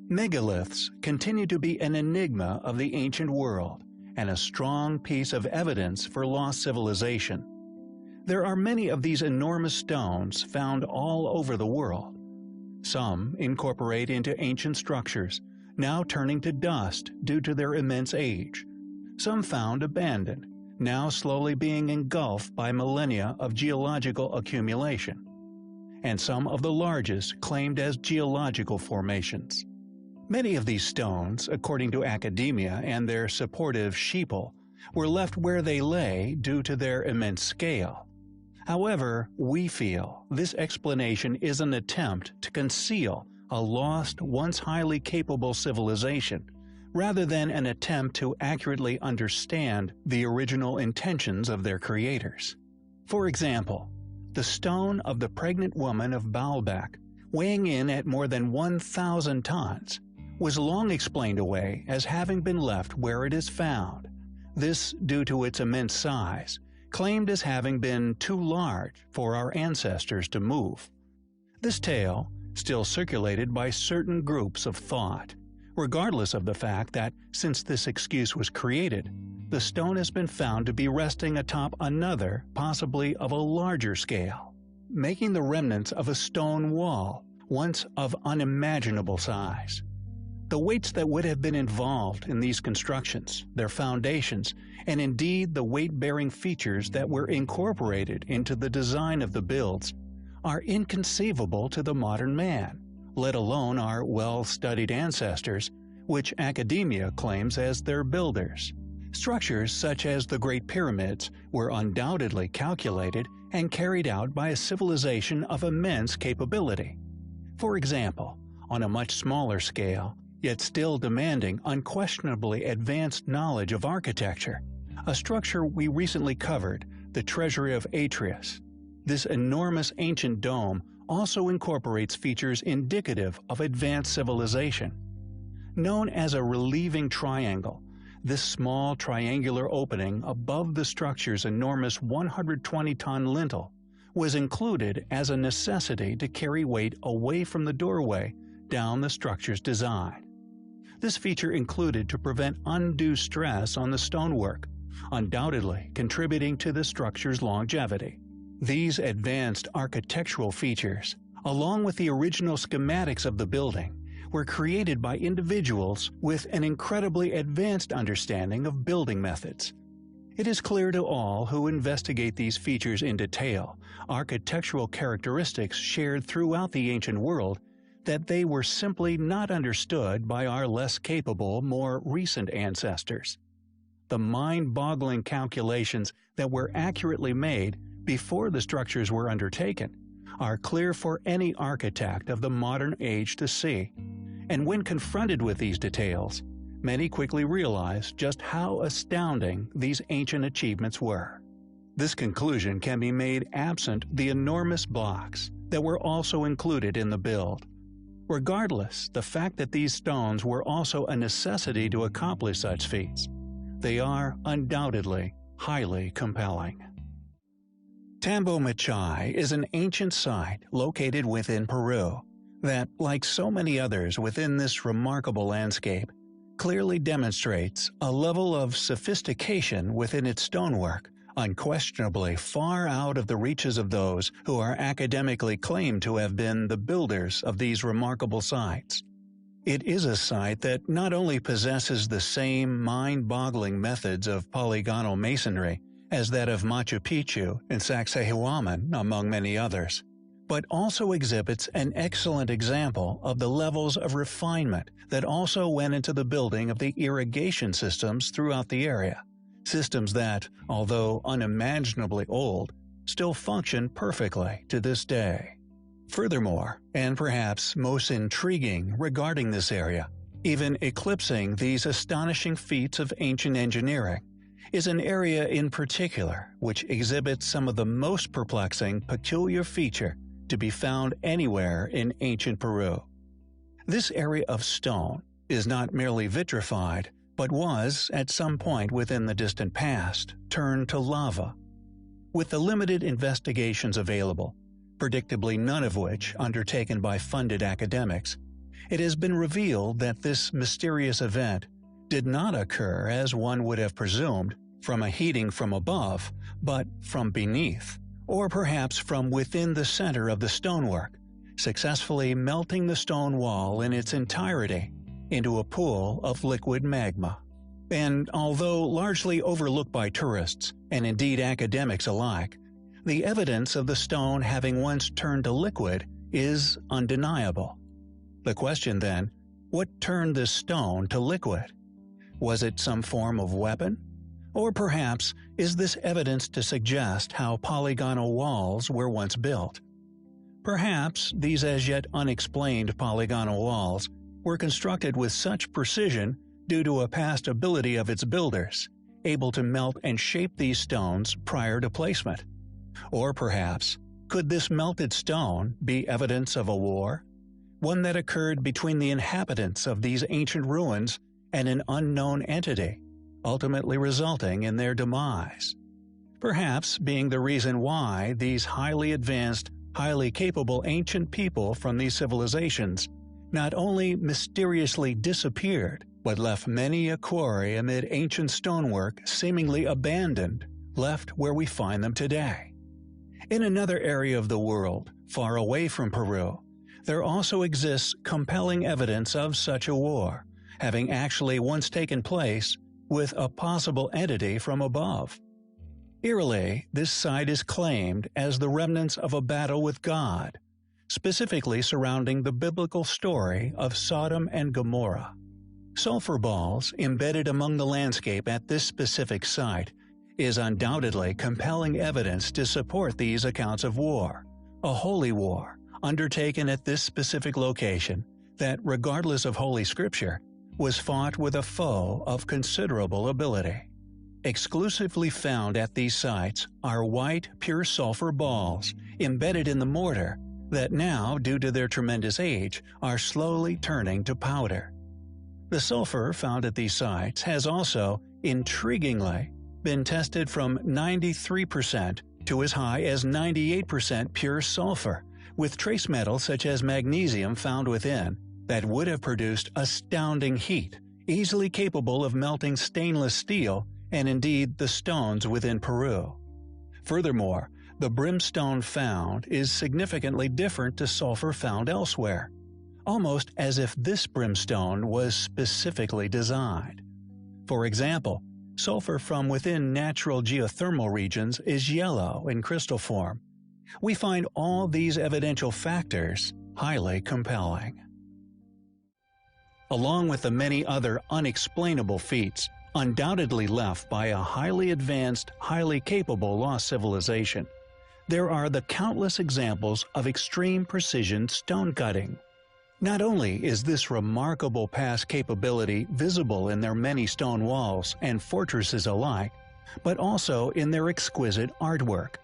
Megaliths continue to be an enigma of the ancient world and a strong piece of evidence for lost civilization. There are many of these enormous stones found all over the world. Some incorporate into ancient structures, now turning to dust due to their immense age. Some found abandoned, now slowly being engulfed by millennia of geological accumulation. And some of the largest claimed as geological formations. Many of these stones, according to academia and their supportive sheeple, were left where they lay due to their immense scale. However, we feel this explanation is an attempt to conceal a lost, once highly capable civilization, rather than an attempt to accurately understand the original intentions of their creators. For example, the stone of the pregnant woman of Baalbek, weighing in at more than 1,000 tons, was long explained away as having been left where it is found, this due to its immense size, claimed as having been too large for our ancestors to move. This tale, still circulated by certain groups of thought, regardless of the fact that, since this excuse was created, the stone has been found to be resting atop another, possibly of a larger scale, making the remnants of a stone wall, once of unimaginable size. The weights that would have been involved in these constructions, their foundations, and indeed the weight-bearing features that were incorporated into the design of the builds, are inconceivable to the modern man, let alone our well-studied ancestors, which academia claims as their builders. Structures such as the Great Pyramids were undoubtedly calculated and carried out by a civilization of immense capability. For example, on a much smaller scale, yet still demanding unquestionably advanced knowledge of architecture, a structure we recently covered, the Treasury of Atreus. This enormous ancient dome also incorporates features indicative of advanced civilization. Known as a relieving triangle, this small triangular opening above the structure's enormous 120-ton lintel was included as a necessity to carry weight away from the doorway down the structure's design. This feature included to prevent undue stress on the stonework, undoubtedly contributing to the structure's longevity. These advanced architectural features, along with the original schematics of the building, were created by individuals with an incredibly advanced understanding of building methods. It is clear to all who investigate these features in detail, architectural characteristics shared throughout the ancient world, that they were simply not understood by our less capable, more recent ancestors. The mind-boggling calculations that were accurately made before the structures were undertaken are clear for any architect of the modern age to see, and when confronted with these details, many quickly realize just how astounding these ancient achievements were. This conclusion can be made absent the enormous blocks that were also included in the build. Regardless, the fact that these stones were also a necessity to accomplish such feats, they are undoubtedly highly compelling. Tambo Machai is an ancient site located within Peru that, like so many others within this remarkable landscape, clearly demonstrates a level of sophistication within its stonework, unquestionably far out of the reaches of those who are academically claimed to have been the builders of these remarkable sites. It is a site that not only possesses the same mind-boggling methods of polygonal masonry as that of Machu Picchu and Sacsayhuaman, among many others, but also exhibits an excellent example of the levels of refinement that also went into the building of the irrigation systems throughout the area. Systems that, although unimaginably old, still function perfectly to this day. Furthermore, and perhaps most intriguing regarding this area, even eclipsing these astonishing feats of ancient engineering, is an area in particular which exhibits some of the most perplexing peculiar feature to be found anywhere in ancient Peru. This area of stone is not merely vitrified, but was, at some point within the distant past, turned to lava. With the limited investigations available, predictably none of which undertaken by funded academics, It has been revealed that this mysterious event did not occur as one would have presumed, from a heating from above, but from beneath, or perhaps from within the center of the stonework, successfully melting the stone wall in its entirety into a pool of liquid magma. And although largely overlooked by tourists, and indeed academics alike, the evidence of the stone having once turned to liquid is undeniable. The question then, what turned this stone to liquid? Was it some form of weapon? Or perhaps is this evidence to suggest how polygonal walls were once built? Perhaps these as yet unexplained polygonal walls were constructed with such precision due to a past ability of its builders, able to melt and shape these stones prior to placement. Or perhaps, could this melted stone be evidence of a war? One that occurred between the inhabitants of these ancient ruins and an unknown entity, ultimately resulting in their demise. Perhaps being the reason why these highly advanced, highly capable ancient people from these civilizations not only mysteriously disappeared, but left many a quarry amid ancient stonework seemingly abandoned, left where we find them today. In another area of the world, far away from Peru, there also exists compelling evidence of such a war, having actually once taken place with a possible entity from above. Eerily, this site is claimed as the remnants of a battle with God, specifically surrounding the biblical story of Sodom and Gomorrah. Sulfur balls embedded among the landscape at this specific site is undoubtedly compelling evidence to support these accounts of war, a holy war undertaken at this specific location that, regardless of Holy Scripture, was fought with a foe of considerable ability. Exclusively found at these sites are white, pure sulfur balls embedded in the mortar that now, due to their tremendous age, are slowly turning to powder. The sulfur found at these sites has also, intriguingly, been tested from 93% to as high as 98% pure sulfur, with trace metals such as magnesium found within that would have produced astounding heat, easily capable of melting stainless steel and indeed the stones within Peru. Furthermore, the brimstone found is significantly different to sulfur found elsewhere, almost as if this brimstone was specifically designed. For example, sulfur from within natural geothermal regions is yellow in crystal form. We find all these evidential factors highly compelling. Along with the many other unexplainable feats undoubtedly left by a highly advanced, highly capable lost civilization, there are the countless examples of extreme precision stone cutting. Not only is this remarkable past capability visible in their many stone walls and fortresses alike, but also in their exquisite artwork.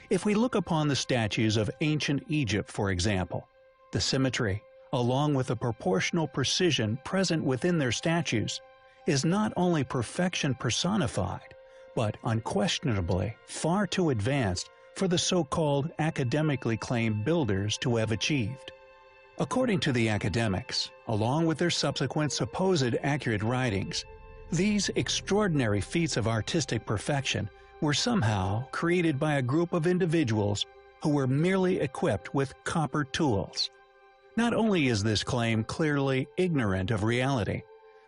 If we look upon the statues of ancient Egypt, for example, the symmetry, along with the proportional precision present within their statues, is not only perfection personified, but unquestionably far too advanced for the so-called academically claimed builders to have achieved. According to the academics, along with their subsequent supposed accurate writings, these extraordinary feats of artistic perfection were somehow created by a group of individuals who were merely equipped with copper tools. Not only is this claim clearly ignorant of reality,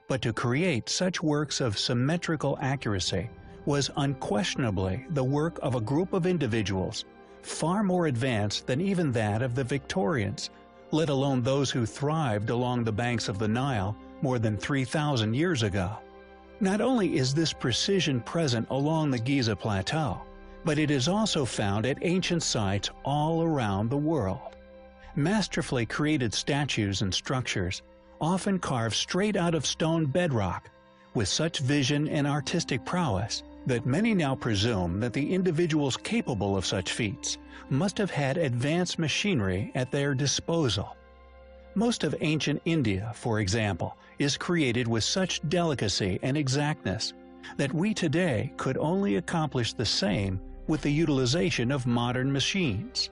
but to create such works of symmetrical accuracy was unquestionably the work of a group of individuals far more advanced than even that of the Victorians, let alone those who thrived along the banks of the Nile more than 3,000 years ago. Not only is this precision present along the Giza Plateau, but it is also found at ancient sites all around the world. Masterfully created statues and structures, often carved straight out of stone bedrock, with such vision and artistic prowess that many now presume that the individuals capable of such feats must have had advanced machinery at their disposal. Most of ancient India, for example, is created with such delicacy and exactness that we today could only accomplish the same with the utilization of modern machines.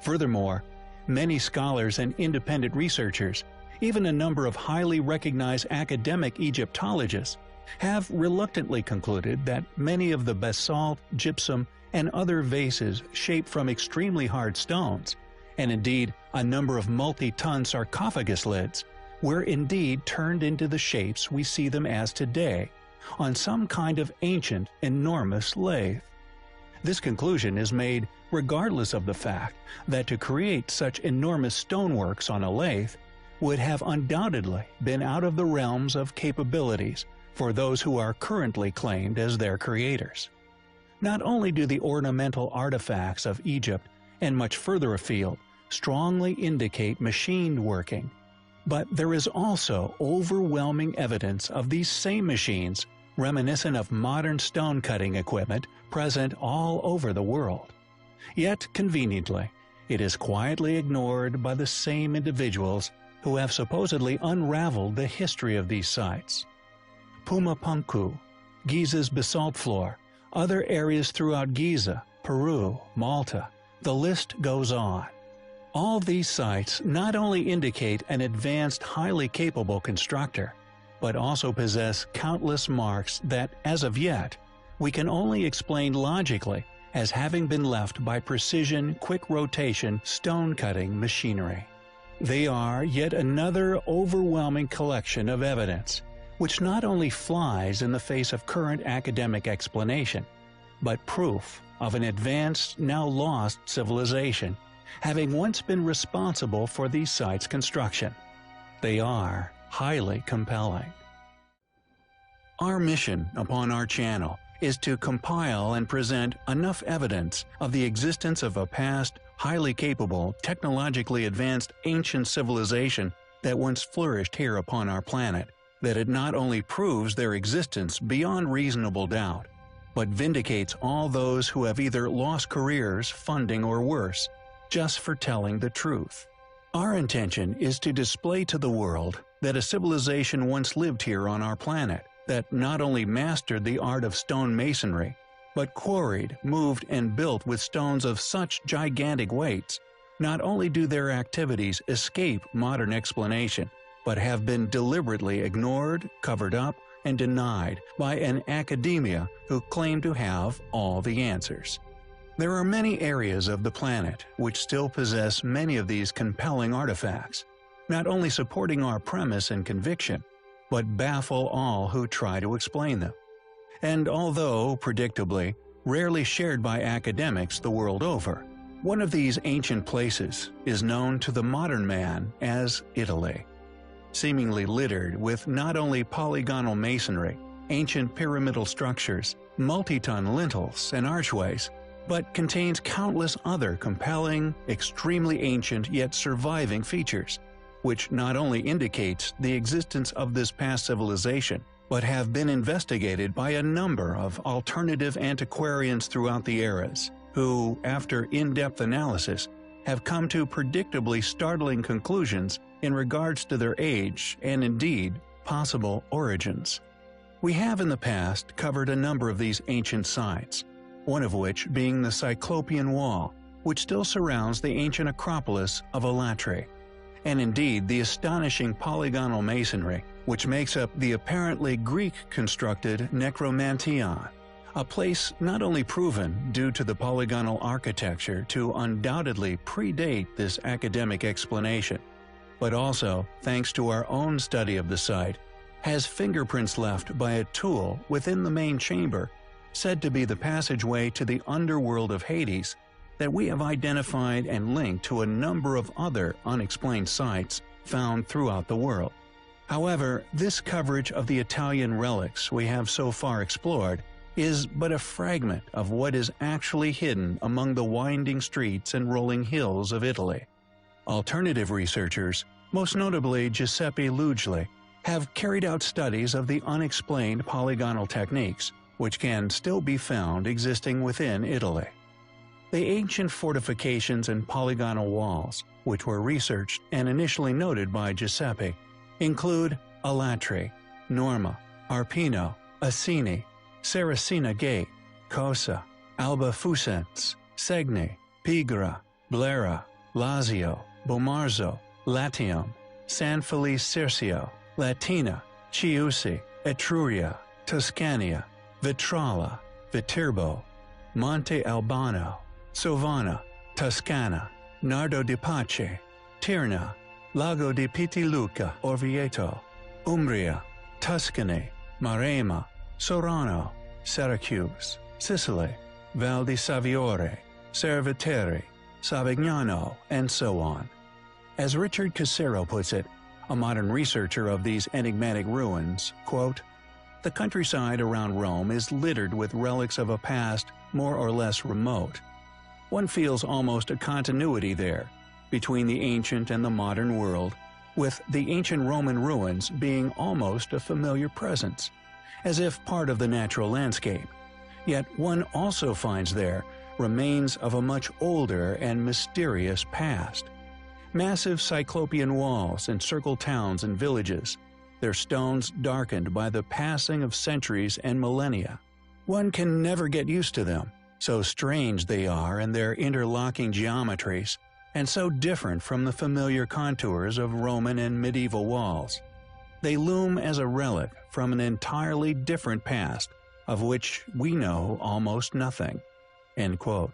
Furthermore, many scholars and independent researchers, Even a number of highly recognized academic Egyptologists have reluctantly concluded that many of the basalt, gypsum, and other vases shaped from extremely hard stones, and indeed a number of multi-ton sarcophagus lids, were indeed turned into the shapes we see them as today, on some kind of ancient, enormous lathe. This conclusion is made regardless of the fact that to create such enormous stoneworks on a lathe would have undoubtedly been out of the realms of capabilities for those who are currently claimed as their creators. Not only do the ornamental artifacts of Egypt and much further afield strongly indicate machined working, but there is also overwhelming evidence of these same machines reminiscent of modern stone-cutting equipment present all over the world. Yet, conveniently, it is quietly ignored by the same individuals who have supposedly unraveled the history of these sites. Pumapunku, Giza's basalt floor, other areas throughout Giza, Peru, Malta, the list goes on. All these sites not only indicate an advanced, highly capable constructor, but also possess countless marks that, as of yet, we can only explain logically as having been left by precision, quick rotation, stone-cutting machinery. They are yet another overwhelming collection of evidence, which not only flies in the face of current academic explanation, but proof of an advanced, now lost civilization, having once been responsible for these sites' construction. They are highly compelling. Our mission upon our channel is to compile and present enough evidence of the existence of a past, highly capable, technologically advanced ancient civilization that once flourished here upon our planet, that it not only proves their existence beyond reasonable doubt, but vindicates all those who have either lost careers, funding, or worse, just for telling the truth. Our intention is to display to the world that a civilization once lived here on our planet, that not only mastered the art of stone masonry, but quarried, moved, and built with stones of such gigantic weights. Not only do their activities escape modern explanation, but have been deliberately ignored, covered up, and denied by an academia who claim to have all the answers. There are many areas of the planet which still possess many of these compelling artifacts, not only supporting our premise and conviction, but baffle all who try to explain them. And although, predictably, rarely shared by academics the world over, one of these ancient places is known to the modern man as Italy. Seemingly littered with not only polygonal masonry, ancient pyramidal structures, multi-ton lintels and archways, but contains countless other compelling, extremely ancient yet surviving features, which not only indicates the existence of this past civilization, but have been investigated by a number of alternative antiquarians throughout the eras, who, after in-depth analysis, have come to predictably startling conclusions in regards to their age and indeed possible origins. We have in the past covered a number of these ancient sites, one of which being the Cyclopean Wall, which still surrounds the ancient Acropolis of Alatri, and indeed the astonishing polygonal masonry which makes up the apparently Greek-constructed Necromantion, a place not only proven due to the polygonal architecture to undoubtedly predate this academic explanation, but also, thanks to our own study of the site, has fingerprints left by a tool within the main chamber, said to be the passageway to the underworld of Hades, that we have identified and linked to a number of other unexplained sites found throughout the world. However, this coverage of the Italian relics we have so far explored is but a fragment of what is actually hidden among the winding streets and rolling hills of Italy. Alternative researchers, most notably Giuseppe Lugli, have carried out studies of the unexplained polygonal techniques, which can still be found existing within Italy. The ancient fortifications and polygonal walls, which were researched and initially noted by Giuseppe, include Alatri, Norma, Arpino, Assini, Saracina Gate, Cosa, Alba Fucens, Segni, Pigra, Blera, Lazio, Bomarzo, Latium, San Felice Circio, Latina, Chiusi, Etruria, Tuscania, Vitrala, Viterbo, Monte Albano, Sovana, Toscana, Nardo di Pace, Tirna, Lago di Pitiluca, Orvieto, Umbria, Tuscany, Maremma, Sorano, Syracuse, Sicily, Val di Saviore, Cerveteri, Savignano, and so on. As Richard Casero puts it, a modern researcher of these enigmatic ruins, quote, "The countryside around Rome is littered with relics of a past more or less remote. One feels almost a continuity there, between the ancient and the modern world, with the ancient Roman ruins being almost a familiar presence, as if part of the natural landscape. Yet one also finds there remains of a much older and mysterious past. Massive cyclopean walls encircle towns and villages, their stones darkened by the passing of centuries and millennia. One can never get used to them, so strange they are in their interlocking geometries, and so different from the familiar contours of Roman and medieval walls. They loom as a relic from an entirely different past, of which we know almost nothing." End quote.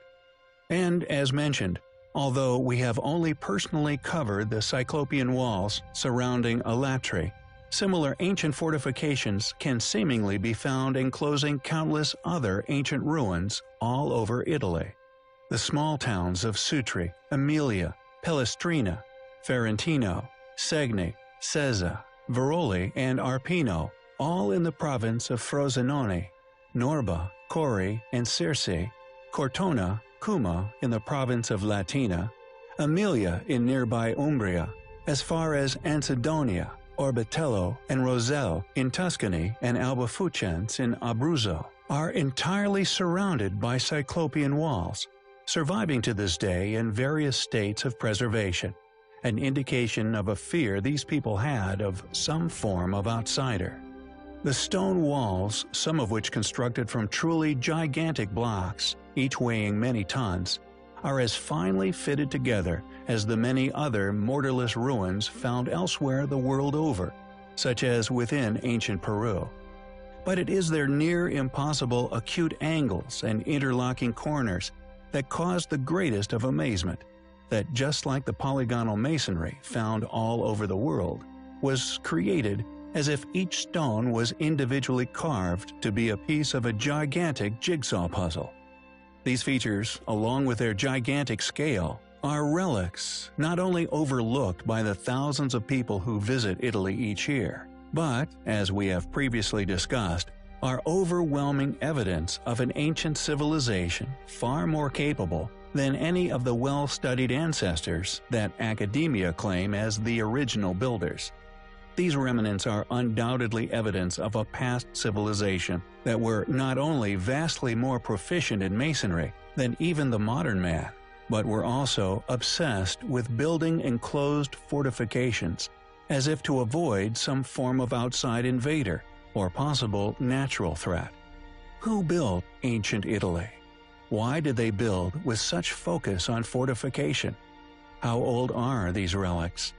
And as mentioned, although we have only personally covered the cyclopean walls surrounding Alatri, similar ancient fortifications can seemingly be found enclosing countless other ancient ruins all over Italy. The small towns of Sutri, Emilia, Pellestrina, Ferentino, Segni, Sezza, Veroli, and Arpino, all in the province of Frosinone, Norba, Cori, and Circe, Cortona, Cuma in the province of Latina, Emilia in nearby Umbria, as far as Ansidonia, Orbitello, and Roselle in Tuscany, and Albafucens in Abruzzo, are entirely surrounded by cyclopean walls, surviving to this day in various states of preservation, an indication of a fear these people had of some form of outsider. The stone walls, some of which constructed from truly gigantic blocks, each weighing many tons, are as finely fitted together as the many other mortarless ruins found elsewhere the world over, such as within ancient Peru. But it is their near impossible acute angles and interlocking corners that cause the greatest of amazement, that just like the polygonal masonry found all over the world, was created as if each stone was individually carved to be a piece of a gigantic jigsaw puzzle. These features, along with their gigantic scale, are relics not only overlooked by the thousands of people who visit Italy each year, but, as we have previously discussed, are overwhelming evidence of an ancient civilization far more capable than any of the well-studied ancestors that academia claim as the original builders. These remnants are undoubtedly evidence of a past civilization that were not only vastly more proficient in masonry than even the modern man, but were also obsessed with building enclosed fortifications, as if to avoid some form of outside invader or possible natural threat. Who built ancient Italy? Why did they build with such focus on fortification? How old are these relics?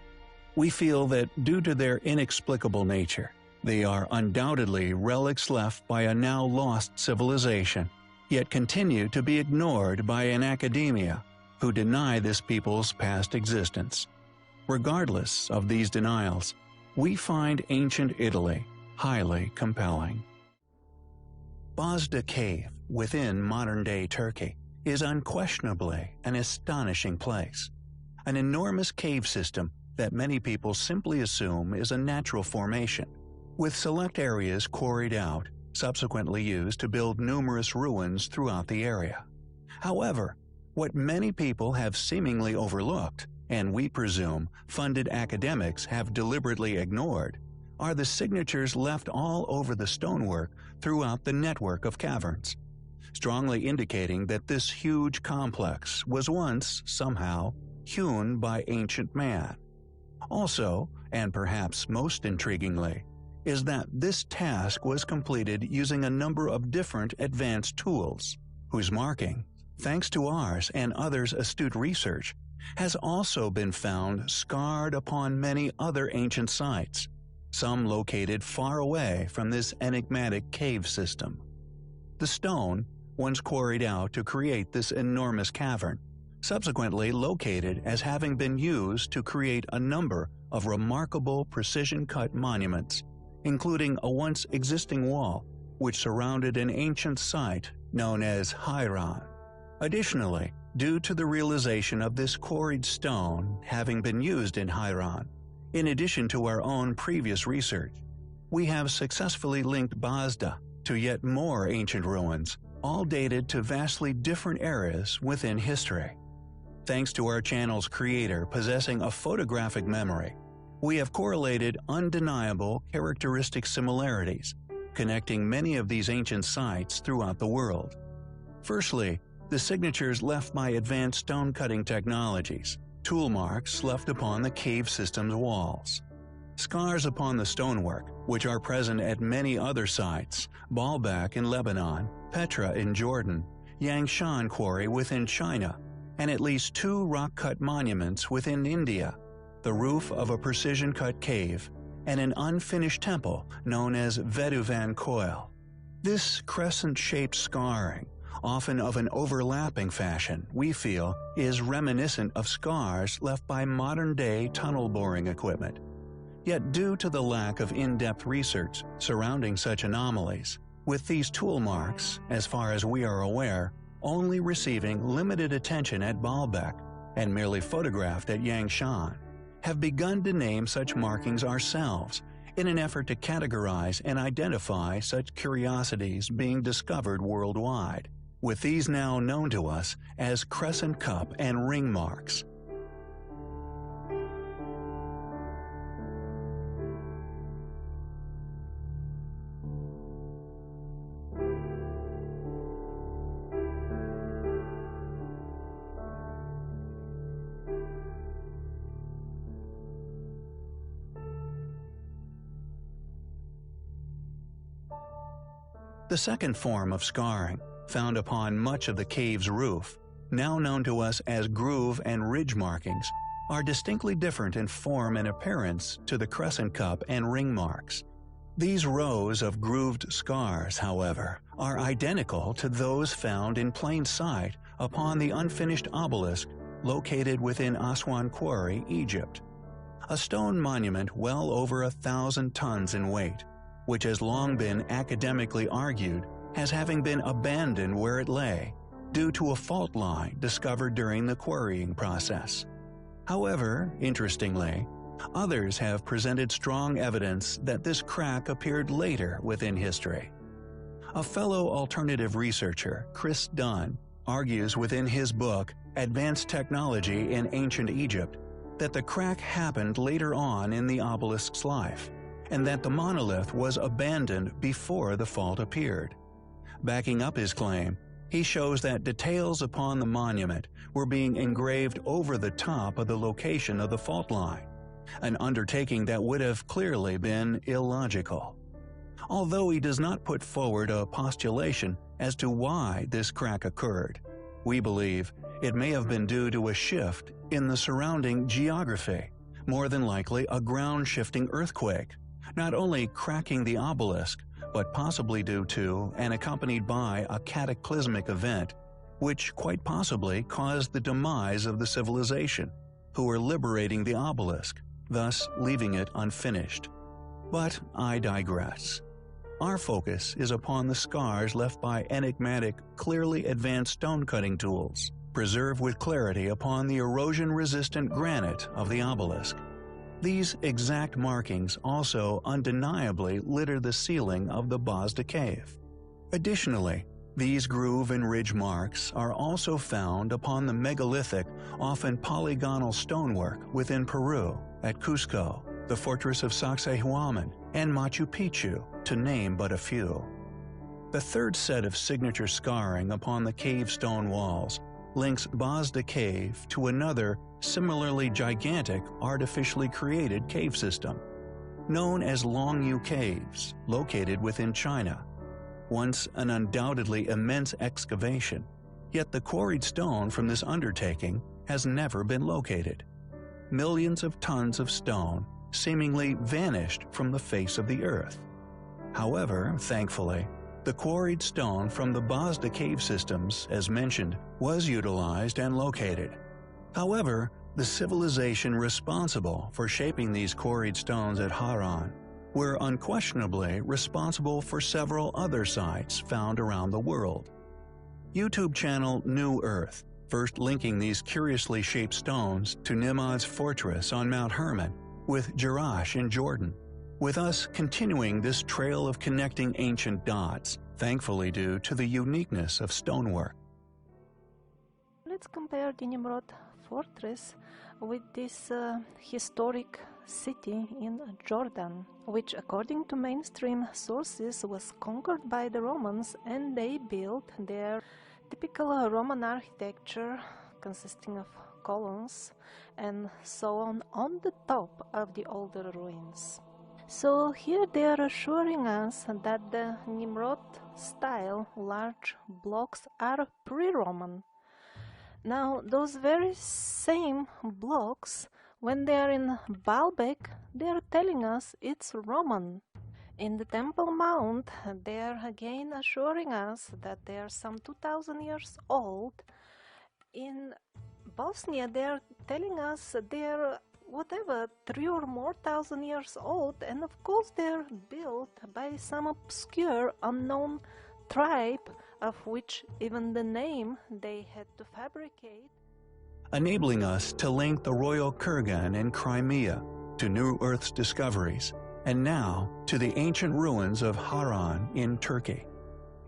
We feel that due to their inexplicable nature, they are undoubtedly relics left by a now lost civilization, yet continue to be ignored by an academia who deny this people's past existence. Regardless of these denials, we find ancient Italy highly compelling. Bosda Cave, within modern-day Turkey, is unquestionably an astonishing place. An enormous cave system that many people simply assume is a natural formation, with select areas quarried out, subsequently used to build numerous ruins throughout the area. However, what many people have seemingly overlooked, and we presume funded academics have deliberately ignored, are the signatures left all over the stonework throughout the network of caverns, strongly indicating that this huge complex was once, somehow, hewn by ancient man. Also, and perhaps most intriguingly, is that this task was completed using a number of different advanced tools, whose marking, thanks to ours and others' astute research, has also been found scarred upon many other ancient sites, some located far away from this enigmatic cave system. The stone, once quarried out to create this enormous cavern, subsequently located as having been used to create a number of remarkable precision-cut monuments, including a once existing wall which surrounded an ancient site known as Hairan. Additionally, due to the realization of this quarried stone having been used in Hairan, in addition to our own previous research, we have successfully linked Bazda to yet more ancient ruins, all dated to vastly different eras within history. Thanks to our channel's creator possessing a photographic memory, we have correlated undeniable characteristic similarities, connecting many of these ancient sites throughout the world. Firstly, the signatures left by advanced stone-cutting technologies, tool marks left upon the cave system's walls. Scars upon the stonework, which are present at many other sites, Baalbek in Lebanon, Petra in Jordan, Yangshan Quarry within China, and at least 2 rock-cut monuments within India, the roof of a precision-cut cave, and an unfinished temple known as Veduvan Koil. This crescent-shaped scarring, often of an overlapping fashion, we feel is reminiscent of scars left by modern-day tunnel boring equipment. Yet due to the lack of in-depth research surrounding such anomalies, with these tool marks, as far as we are aware, only receiving limited attention at Baalbek and merely photographed at Yangshan, have begun to name such markings ourselves in an effort to categorize and identify such curiosities being discovered worldwide, with these now known to us as crescent cup and ring marks. The second form of scarring, found upon much of the cave's roof, now known to us as groove and ridge markings, are distinctly different in form and appearance to the crescent cup and ring marks. These rows of grooved scars, however, are identical to those found in plain sight upon the unfinished obelisk located within Aswan Quarry, Egypt. A stone monument well over 1,000 tons in weight, which has long been academically argued as having been abandoned where it lay due to a fault line discovered during the quarrying process. However, interestingly, others have presented strong evidence that this crack appeared later within history. A fellow alternative researcher, Chris Dunn, argues within his book Advanced Technology in Ancient Egypt that the crack happened later on in the obelisk's life, and that the monolith was abandoned before the fault appeared. Backing up his claim, he shows that details upon the monument were being engraved over the top of the location of the fault line, an undertaking that would have clearly been illogical. Although he does not put forward a postulation as to why this crack occurred, we believe it may have been due to a shift in the surrounding geography, more than likely a ground-shifting earthquake, not only cracking the obelisk, but possibly due to and accompanied by a cataclysmic event, which quite possibly caused the demise of the civilization, who were liberating the obelisk, thus leaving it unfinished. But I digress. Our focus is upon the scars left by enigmatic, clearly advanced stone-cutting tools, preserved with clarity upon the erosion-resistant granite of the obelisk. These exact markings also undeniably litter the ceiling of the Bazda cave. Additionally, these groove and ridge marks are also found upon the megalithic, often polygonal stonework within Peru, at Cusco, the fortress of Sacsayhuaman, and Machu Picchu, to name but a few. The third set of signature scarring upon the cave stone walls links Bazda Cave to another similarly gigantic artificially created cave system, known as Longyu Caves, located within China. Once an undoubtedly immense excavation, yet the quarried stone from this undertaking has never been located. Millions of tons of stone seemingly vanished from the face of the earth. However, thankfully, the quarried stone from the Bosda cave systems, as mentioned, was utilized and located. However, the civilization responsible for shaping these quarried stones at Haran were unquestionably responsible for several other sites found around the world. YouTube channel New Earth, first linking these curiously shaped stones to Nimrod's fortress on Mount Hermon with Jerash in Jordan, with us continuing this trail of connecting ancient dots, thankfully due to the uniqueness of stonework. Let's compare the Nimrod fortress with this historic city in Jordan, which according to mainstream sources was conquered by the Romans, and they built their typical Roman architecture consisting of columns and so on the top of the older ruins. So here they are assuring us that the Nimrod style large blocks are pre-Roman. Now those very same blocks, when they are in Baalbek, they are telling us it's Roman. In the Temple Mount, they are again assuring us that they are some 2000 years old. In Bosnia, they are telling us they are whatever, 3 or more thousand years old, and of course they are built by some obscure, unknown tribe, of which even the name they had to fabricate. Enabling us to link the royal kurgan in Crimea to New Earth's discoveries, and now to the ancient ruins of Haran in Turkey.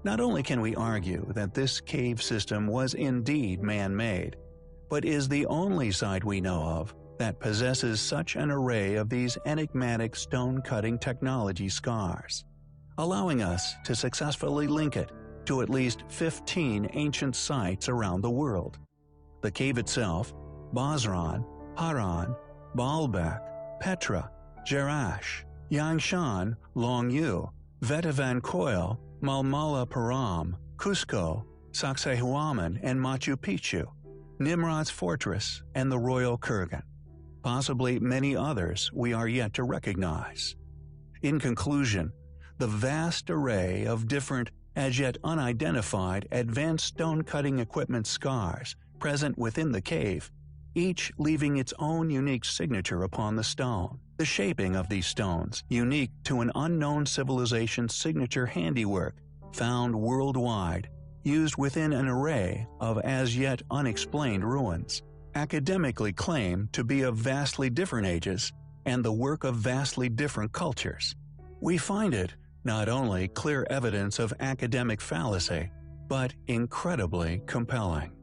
Not only can we argue that this cave system was indeed man-made, but is the only site we know of that possesses such an array of these enigmatic stone-cutting technology scars, allowing us to successfully link it to at least 15 ancient sites around the world. The cave itself, Basran, Haran, Baalbek, Petra, Jerash, Yangshan, Longyu, Vetivan Koil, Malmala Param, Cusco, Sacsayhuaman, and Machu Picchu, Nimrod's fortress, and the royal kurgan. Possibly many others we are yet to recognize. In conclusion, the vast array of different, as yet unidentified, advanced stone-cutting equipment scars present within the cave, each leaving its own unique signature upon the stone. The shaping of these stones, unique to an unknown civilization's signature handiwork, found worldwide, used within an array of as yet unexplained ruins, academically claim to be of vastly different ages and the work of vastly different cultures. We find it not only clear evidence of academic fallacy, but incredibly compelling.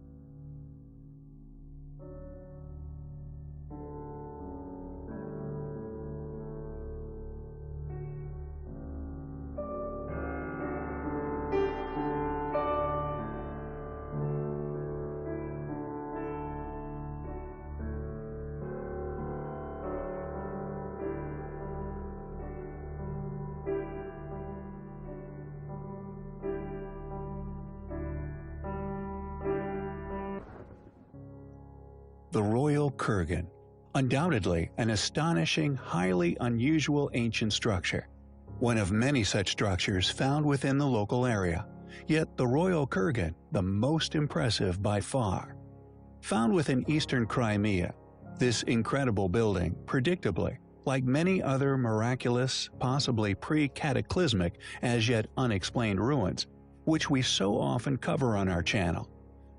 The royal kurgan, undoubtedly an astonishing, highly unusual ancient structure, one of many such structures found within the local area, yet the royal kurgan the most impressive by far. Found within eastern Crimea, this incredible building, predictably, like many other miraculous, possibly pre-cataclysmic, as yet unexplained ruins, which we so often cover on our channel,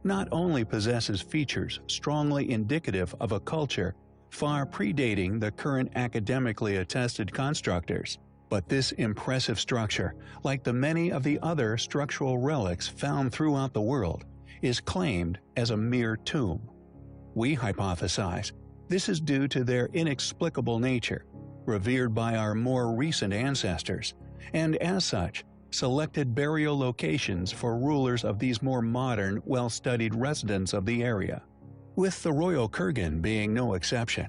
not only possesses features strongly indicative of a culture far predating the current academically attested constructors, but this impressive structure, like the many of the other structural relics found throughout the world, is claimed as a mere tomb. We hypothesize this is due to their inexplicable nature, revered by our more recent ancestors, and as such, selected burial locations for rulers of these more modern, well-studied residents of the area, with the royal kurgan being no exception.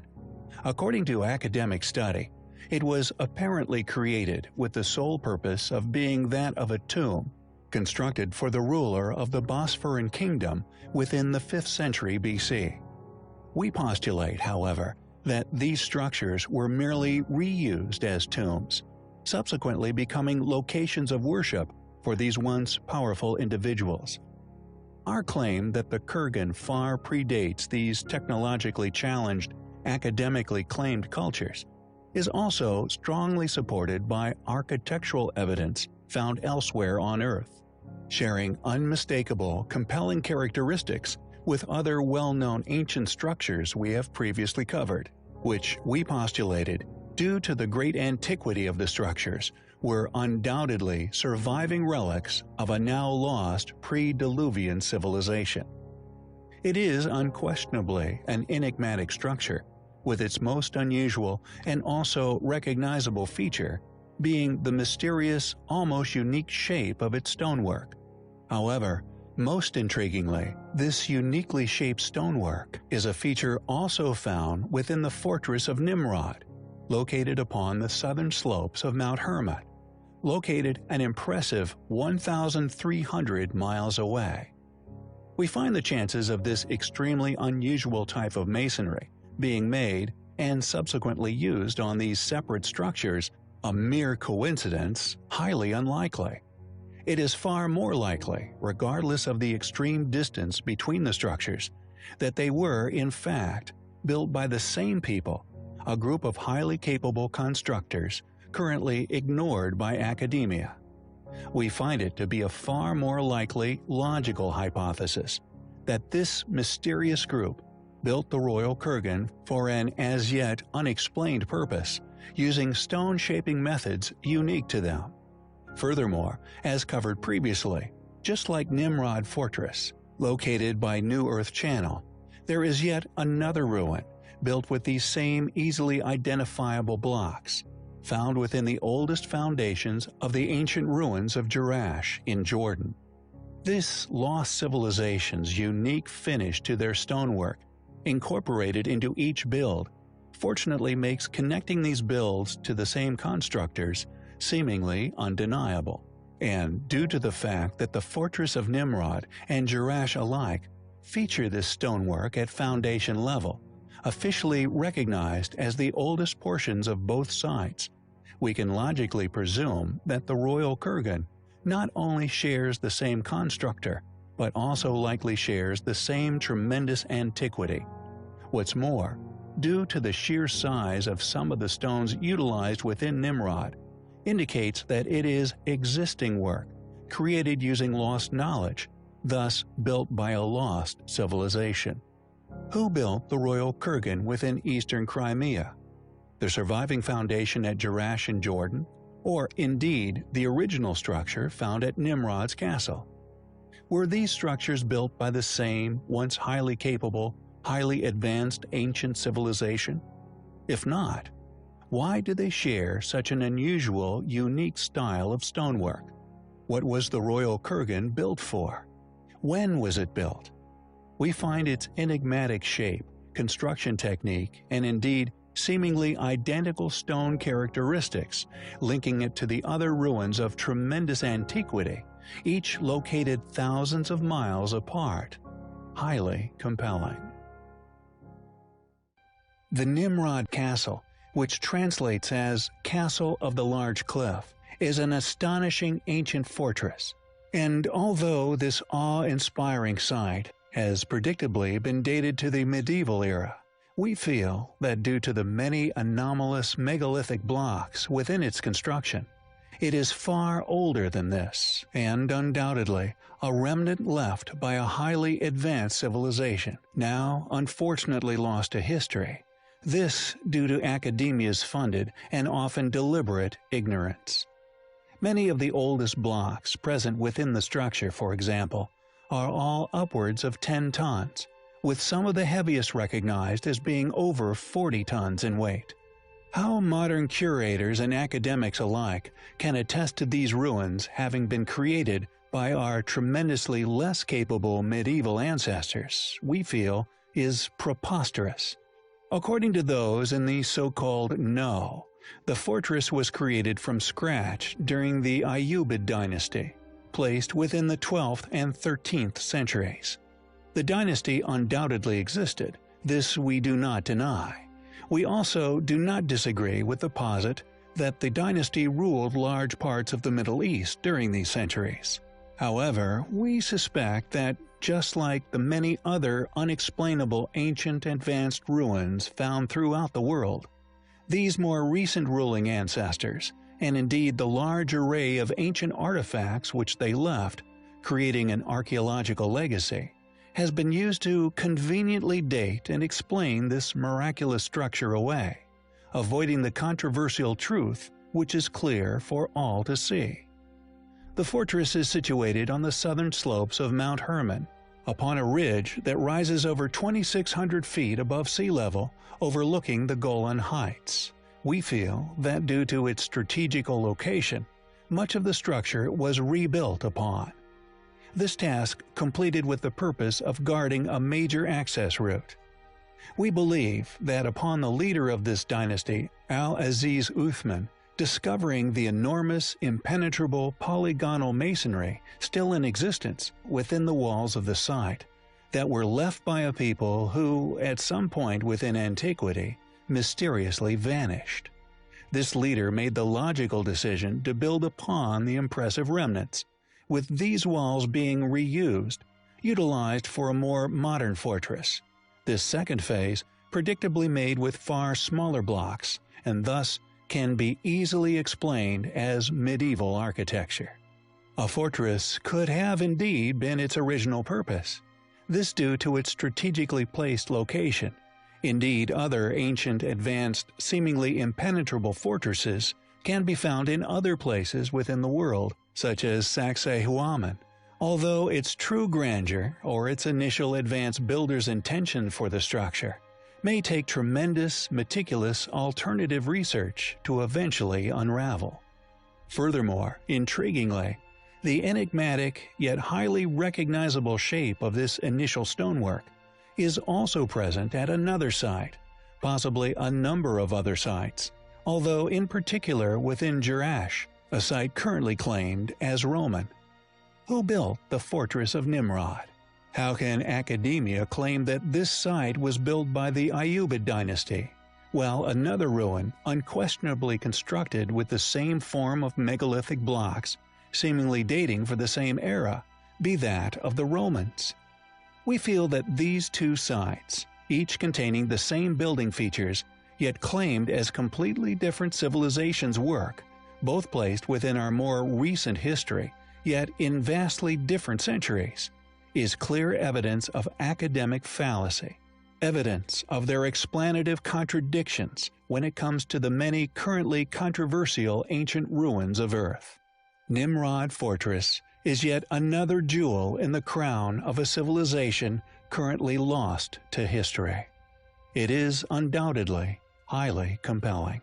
According to academic study, it was apparently created with the sole purpose of being that of a tomb, constructed for the ruler of the Bosphorus kingdom within the 5th century BC. We postulate, however, that these structures were merely reused as tombs, subsequently becoming locations of worship for these once powerful individuals. Our claim that the Kurgan far predates these technologically challenged, academically claimed cultures is also strongly supported by architectural evidence found elsewhere on Earth, sharing unmistakable, compelling characteristics with other well-known ancient structures we have previously covered, which we postulated, due to the great antiquity of the structures, were undoubtedly surviving relics of a now lost pre-Diluvian civilization. It is unquestionably an enigmatic structure, with its most unusual and also recognizable feature being the mysterious, almost unique shape of its stonework. However, most intriguingly, this uniquely shaped stonework is a feature also found within the fortress of Nimrod, located upon the southern slopes of Mount Hermon, located an impressive 1,300 miles away. We find the chances of this extremely unusual type of masonry being made and subsequently used on these separate structures a mere coincidence highly unlikely. It is far more likely, regardless of the extreme distance between the structures, that they were, in fact, built by the same people, a group of highly capable constructors currently ignored by academia. We find it to be a far more likely, logical hypothesis that this mysterious group built the Royal Kurgan for an as yet unexplained purpose, using stone shaping methods unique to them. Furthermore, as covered previously, just like Nimrod Fortress, located by New Earth Channel, there is yet another ruin built with these same easily identifiable blocks, found within the oldest foundations of the ancient ruins of Jerash in Jordan. This lost civilization's unique finish to their stonework, incorporated into each build, fortunately makes connecting these builds to the same constructors seemingly undeniable, and due to the fact that the Fortress of Nimrod and Jerash alike feature this stonework at foundation level, officially recognized as the oldest portions of both sites, we can logically presume that the Royal Kurgan not only shares the same constructor, but also likely shares the same tremendous antiquity. What's more, due to the sheer size of some of the stones utilized within Nimrod, indicates that it is existing work, created using lost knowledge, thus built by a lost civilization. Who built the Royal Kurgan within eastern Crimea? The surviving foundation at Jerash in Jordan, or indeed the original structure found at Nimrod's castle? Were these structures built by the same, once highly capable, highly advanced ancient civilization? If not, why do they share such an unusual, unique style of stonework? What was the Royal Kurgan built for? When was it built? We find its enigmatic shape, construction technique, and indeed seemingly identical stone characteristics, linking it to the other ruins of tremendous antiquity, each located thousands of miles apart. Highly compelling. The Nimrod Castle, which translates as Castle of the Large Cliff, is an astonishing ancient fortress, and although this awe-inspiring site has predictably been dated to the medieval era, we feel that due to the many anomalous megalithic blocks within its construction, it is far older than this, and undoubtedly a remnant left by a highly advanced civilization, now unfortunately lost to history. This due to academia's funded and often deliberate ignorance. Many of the oldest blocks present within the structure, for example, are all upwards of 10 tons, with some of the heaviest recognized as being over 40 tons in weight. How modern curators and academics alike can attest to these ruins having been created by our tremendously less capable medieval ancestors, we feel, is preposterous. According to those in the so-called know, the fortress was created from scratch during the Ayyubid dynasty, placed within the 12th and 13th centuries. The dynasty undoubtedly existed, This we do not deny. We also do not disagree with the posit that the dynasty ruled large parts of the Middle East during these centuries. However, we suspect that, just like the many other unexplainable ancient advanced ruins found throughout the world, these more recent ruling ancestors, and indeed the large array of ancient artifacts which they left, creating an archaeological legacy, has been used to conveniently date and explain this miraculous structure away, avoiding the controversial truth which is clear for all to see. The fortress is situated on the southern slopes of Mount Hermon, upon a ridge that rises over 2,600 feet above sea level, overlooking the Golan Heights. We feel that due to its strategical location, much of the structure was rebuilt upon. This task completed with the purpose of guarding a major access route. We believe that upon the leader of this dynasty, Al-Aziz Uthman, discovering the enormous, impenetrable polygonal masonry still in existence within the walls of the site, that were left by a people who, at some point within antiquity, mysteriously vanished. This leader made the logical decision to build upon the impressive remnants, with these walls being reused, utilized for a more modern fortress. This second phase, predictably made with far smaller blocks, and thus can be easily explained as medieval architecture. A fortress could have indeed been its original purpose, this due to its strategically placed location. Indeed, other ancient, advanced, seemingly impenetrable fortresses can be found in other places within the world, such as Sacsayhuaman, although its true grandeur or its initial advanced builder's intention for the structure may take tremendous, meticulous alternative research to eventually unravel. Furthermore, intriguingly, the enigmatic yet highly recognizable shape of this initial stonework is also present at another site, possibly a number of other sites, although in particular within Jerash, a site currently claimed as Roman. Who built the fortress of Nimrod? How can academia claim that this site was built by the Ayyubid dynasty, while another ruin, unquestionably constructed with the same form of megalithic blocks, seemingly dating for the same era, be that of the Romans? We feel that these two sites, each containing the same building features, yet claimed as completely different civilizations' work, both placed within our more recent history, yet in vastly different centuries, is clear evidence of academic fallacy, evidence of their explanative contradictions when it comes to the many currently controversial ancient ruins of Earth. Nimrod Fortress is yet another jewel in the crown of a civilization currently lost to history. It is undoubtedly highly compelling.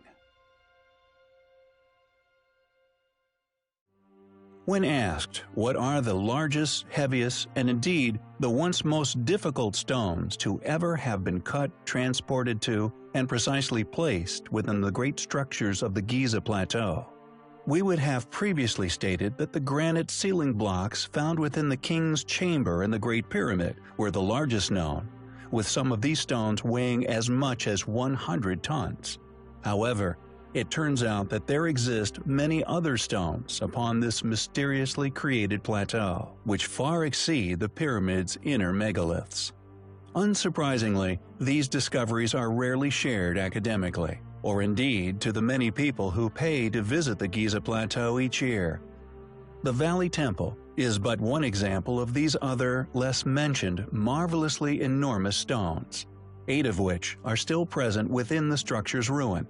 When asked what are the largest, heaviest, and indeed the once most difficult stones to ever have been cut, transported to, and precisely placed within the great structures of the Giza Plateau, we would have previously stated that the granite ceiling blocks found within the King's Chamber in the Great Pyramid were the largest known, with some of these stones weighing as much as 100 tons. However, it turns out that there exist many other stones upon this mysteriously created plateau, which far exceed the pyramid's inner megaliths. Unsurprisingly, these discoveries are rarely shared academically, or indeed to the many people who pay to visit the Giza Plateau each year. The Valley Temple is but one example of these other, less mentioned, marvelously enormous stones, 8 of which are still present within the structure's ruin,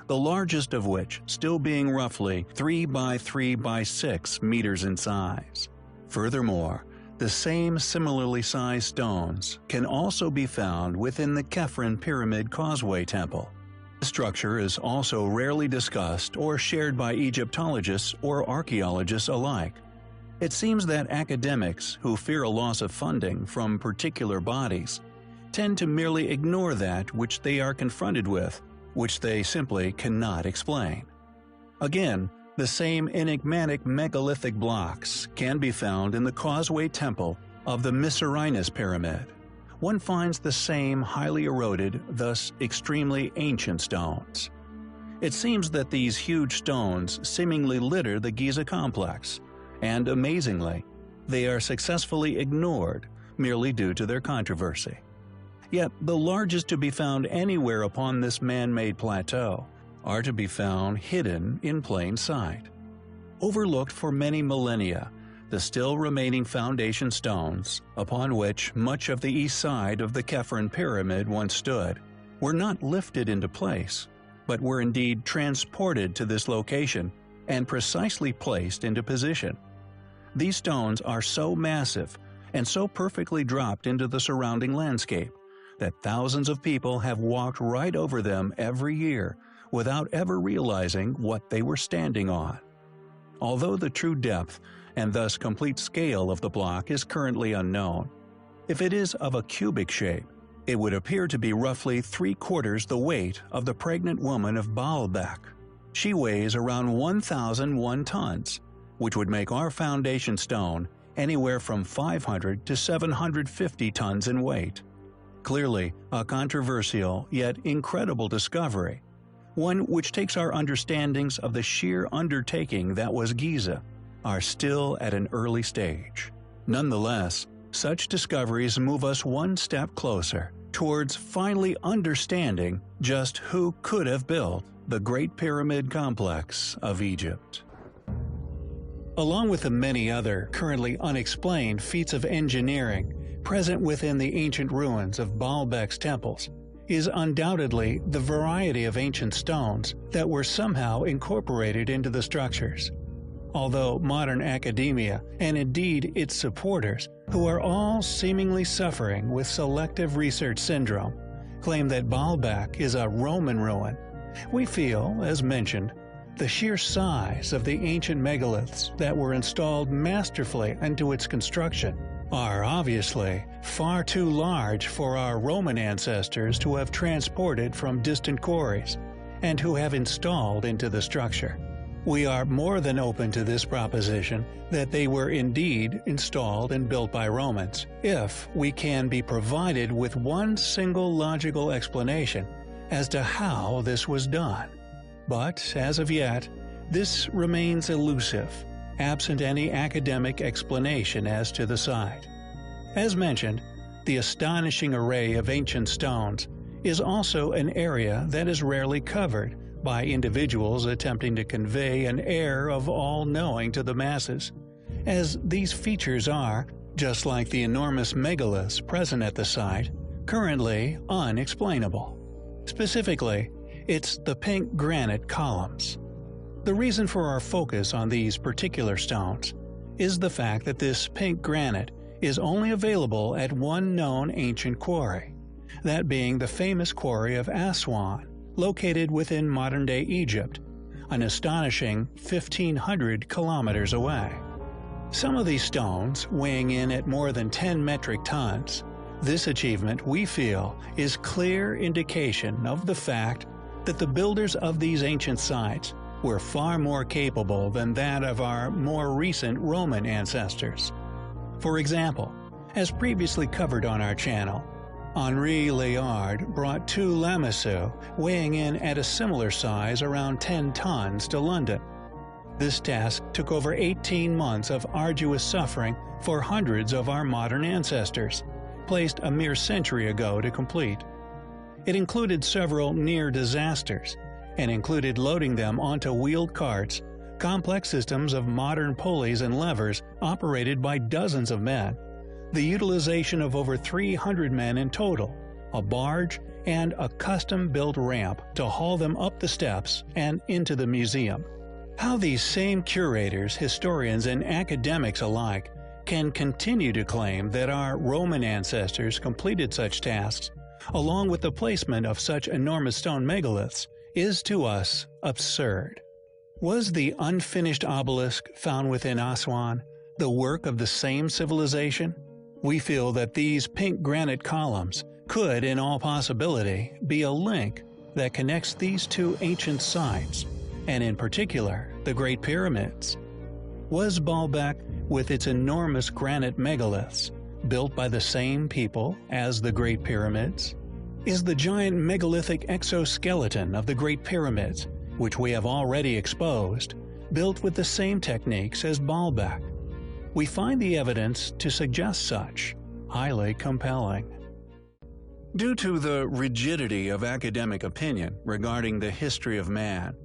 the largest of which still being roughly 3 by 3 by 6 meters in size. Furthermore, the same similarly sized stones can also be found within the Khafren Pyramid Causeway Temple. The structure is also rarely discussed or shared by Egyptologists or archaeologists alike. It seems that academics who fear a loss of funding from particular bodies tend to merely ignore that which they are confronted with, which they simply cannot explain. Again, the same enigmatic megalithic blocks can be found in the Causeway Temple of the Mycerinus Pyramid, one finds the same highly eroded, thus extremely ancient stones. It seems that these huge stones seemingly litter the Giza complex, and amazingly, they are successfully ignored merely due to their controversy. Yet the largest to be found anywhere upon this man-made plateau are to be found hidden in plain sight. Overlooked for many millennia, the still remaining foundation stones, upon which much of the east side of the Khafren Pyramid once stood, were not lifted into place, but were indeed transported to this location and precisely placed into position. These stones are so massive and so perfectly dropped into the surrounding landscape that thousands of people have walked right over them every year without ever realizing what they were standing on. Although the true depth and thus complete scale of the block is currently unknown, if it is of a cubic shape, it would appear to be roughly 3/4 the weight of the pregnant woman of Baalbek. She weighs around 1,001 tons, which would make our foundation stone anywhere from 500 to 750 tons in weight. Clearly, a controversial yet incredible discovery, one which takes our understandings of the sheer undertaking that was Giza, are still at an early stage. Nonetheless, such discoveries move us one step closer towards finally understanding just who could have built the Great Pyramid Complex of Egypt. Along with the many other currently unexplained feats of engineering present within the ancient ruins of Baalbek's temples, is undoubtedly the variety of ancient stones that were somehow incorporated into the structures. Although modern academia, and indeed its supporters, who are all seemingly suffering with selective research syndrome, claim that Baalbek is a Roman ruin, we feel, as mentioned, the sheer size of the ancient megaliths that were installed masterfully into its construction are obviously far too large for our Roman ancestors to have transported from distant quarries, and who have installed into the structure. We are more than open to this proposition that they were indeed installed and built by Romans, if we can be provided with one single logical explanation as to how this was done. But, as of yet, this remains elusive, absent any academic explanation as to the site. As mentioned, the astonishing array of ancient stones is also an area that is rarely covered by individuals attempting to convey an air of all-knowing to the masses, as these features are, just like the enormous megaliths present at the site, currently unexplainable. Specifically, it's the pink granite columns. The reason for our focus on these particular stones is the fact that this pink granite is only available at one known ancient quarry, that being the famous quarry of Aswan, located within modern-day Egypt, an astonishing 1,500 kilometers away. Some of these stones weighing in at more than 10 metric tons, this achievement, we feel, is clear indication of the fact that the builders of these ancient sites were far more capable than that of our more recent Roman ancestors. For example, as previously covered on our channel, Henri Layard brought 2 lamassu weighing in at a similar size around 10 tons to London. This task took over 18 months of arduous suffering for hundreds of our modern ancestors, placed a mere century ago to complete. It included several near disasters, and included loading them onto wheeled carts, complex systems of modern pulleys and levers operated by dozens of men, the utilization of over 300 men in total, a barge, and a custom-built ramp to haul them up the steps and into the museum. How these same curators, historians, and academics alike can continue to claim that our Roman ancestors completed such tasks, along with the placement of such enormous stone megaliths, is to us absurd. Was the unfinished obelisk found within Aswan the work of the same civilization? We feel that these pink granite columns could, in all possibility, be a link that connects these two ancient sites, and in particular, the Great Pyramids. Was Baalbek, with its enormous granite megaliths, built by the same people as the Great Pyramids? Is the giant megalithic exoskeleton of the Great Pyramids, which we have already exposed, built with the same techniques as Baalbek? We find the evidence to suggest such, highly compelling. Due to the rigidity of academic opinion regarding the history of man,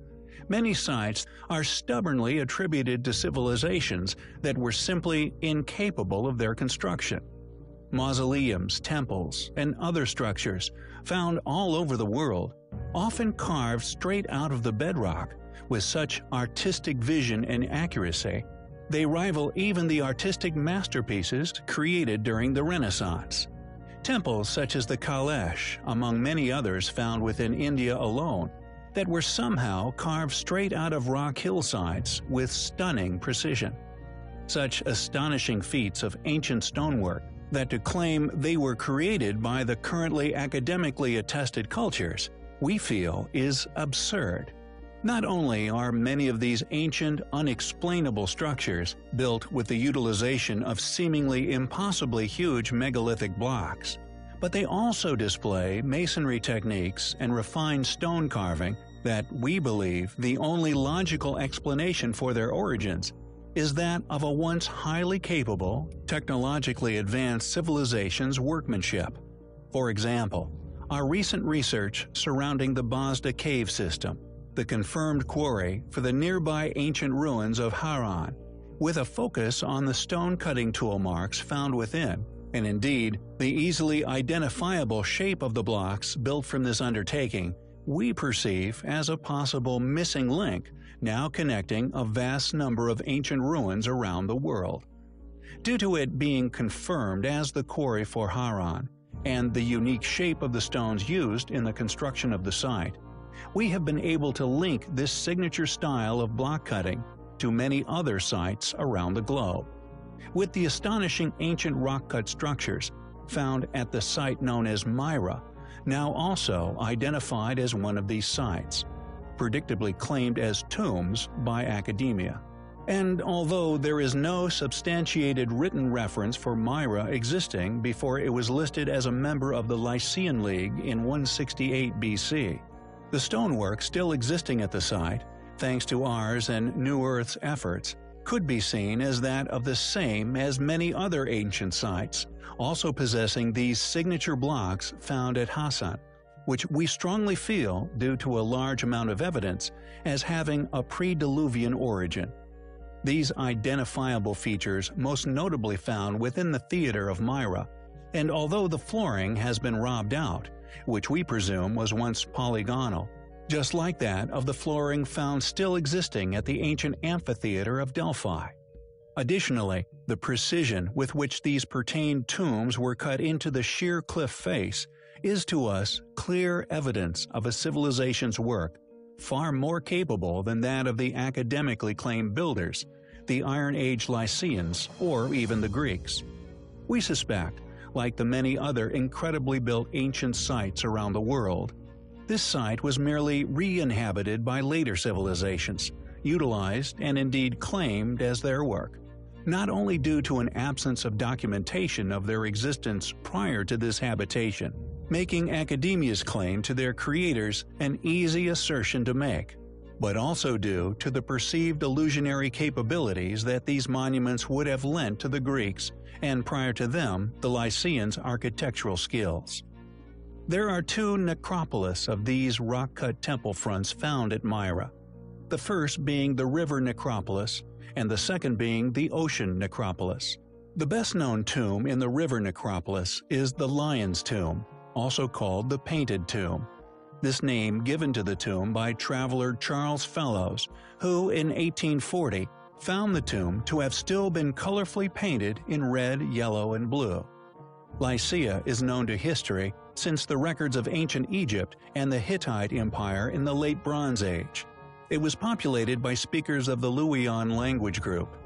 many sites are stubbornly attributed to civilizations that were simply incapable of their construction. Mausoleums, temples, and other structures found all over the world, often carved straight out of the bedrock with such artistic vision and accuracy, they rival even the artistic masterpieces created during the Renaissance. Temples such as the Kailash, among many others found within India alone, that were somehow carved straight out of rock hillsides with stunning precision. Such astonishing feats of ancient stonework that to claim they were created by the currently academically attested cultures, we feel is absurd. Not only are many of these ancient, unexplainable structures built with the utilization of seemingly impossibly huge megalithic blocks, but they also display masonry techniques and refined stone carving that we believe the only logical explanation for their origins is that of a once highly capable, technologically advanced civilization's workmanship. For example, our recent research surrounding the Bosda cave system, the confirmed quarry for the nearby ancient ruins of Haran, with a focus on the stone-cutting tool marks found within, and indeed the easily identifiable shape of the blocks built from this undertaking, we perceive as a possible missing link now connecting a vast number of ancient ruins around the world. Due to it being confirmed as the quarry for Haran, and the unique shape of the stones used in the construction of the site, we have been able to link this signature style of block cutting to many other sites around the globe. With the astonishing ancient rock-cut structures found at the site known as Myra, now also identified as one of these sites, predictably claimed as tombs by academia. And although there is no substantiated written reference for Myra existing before it was listed as a member of the Lycian League in 168 BC, the stonework still existing at the site, thanks to ours and New Earth's efforts, could be seen as that of the same as many other ancient sites, also possessing these signature blocks found at Hassan, which we strongly feel, due to a large amount of evidence, as having a pre-Diluvian origin. These identifiable features most notably found within the theater of Myra, and although the flooring has been robbed out, which we presume was once polygonal, just like that of the flooring found still existing at the ancient amphitheater of Delphi. Additionally, the precision with which these pertained tombs were cut into the sheer cliff face is to us clear evidence of a civilization's work far more capable than that of the academically claimed builders, the Iron Age Lycians, or even the Greeks. We suspect, like the many other incredibly built ancient sites around the world, this site was merely re-inhabited by later civilizations, utilized and indeed claimed as their work, not only due to an absence of documentation of their existence prior to this habitation, making academia's claim to their creators an easy assertion to make, but also due to the perceived illusionary capabilities that these monuments would have lent to the Greeks, and prior to them, the Lycians' architectural skills. There are two necropolis of these rock-cut temple fronts found at Myra, the first being the river necropolis, and the second being the ocean necropolis. The best-known tomb in the river necropolis is the Lion's Tomb, also called the Painted Tomb. This name given to the tomb by traveler Charles Fellows, who in 1840 found the tomb to have still been colorfully painted in red, yellow, and blue. Lycia is known to history since the records of ancient Egypt and the Hittite Empire in the Late Bronze Age. It was populated by speakers of the Luwian language group.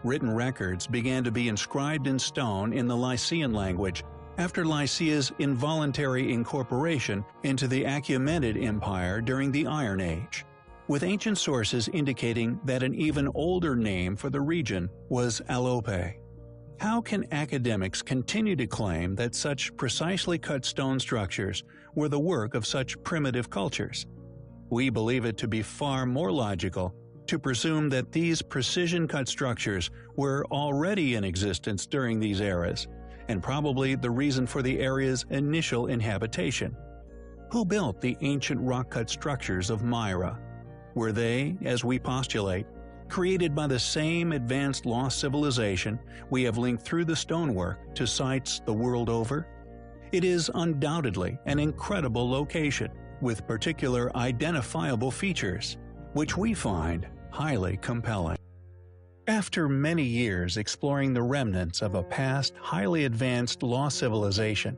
Written records began to be inscribed in stone in the Lycian language after Lycia's involuntary incorporation into the Achaemenid Empire during the Iron Age, with ancient sources indicating that an even older name for the region was Alope. How can academics continue to claim that such precisely cut stone structures were the work of such primitive cultures? We believe it to be far more logical to presume that these precision-cut structures were already in existence during these eras, and probably the reason for the area's initial inhabitation. Who built the ancient rock-cut structures of Myra? Were they, as we postulate, created by the same advanced lost civilization we have linked through the stonework to sites the world over? It is undoubtedly an incredible location, with particular identifiable features, which we find highly compelling. After many years exploring the remnants of a past highly advanced lost civilization,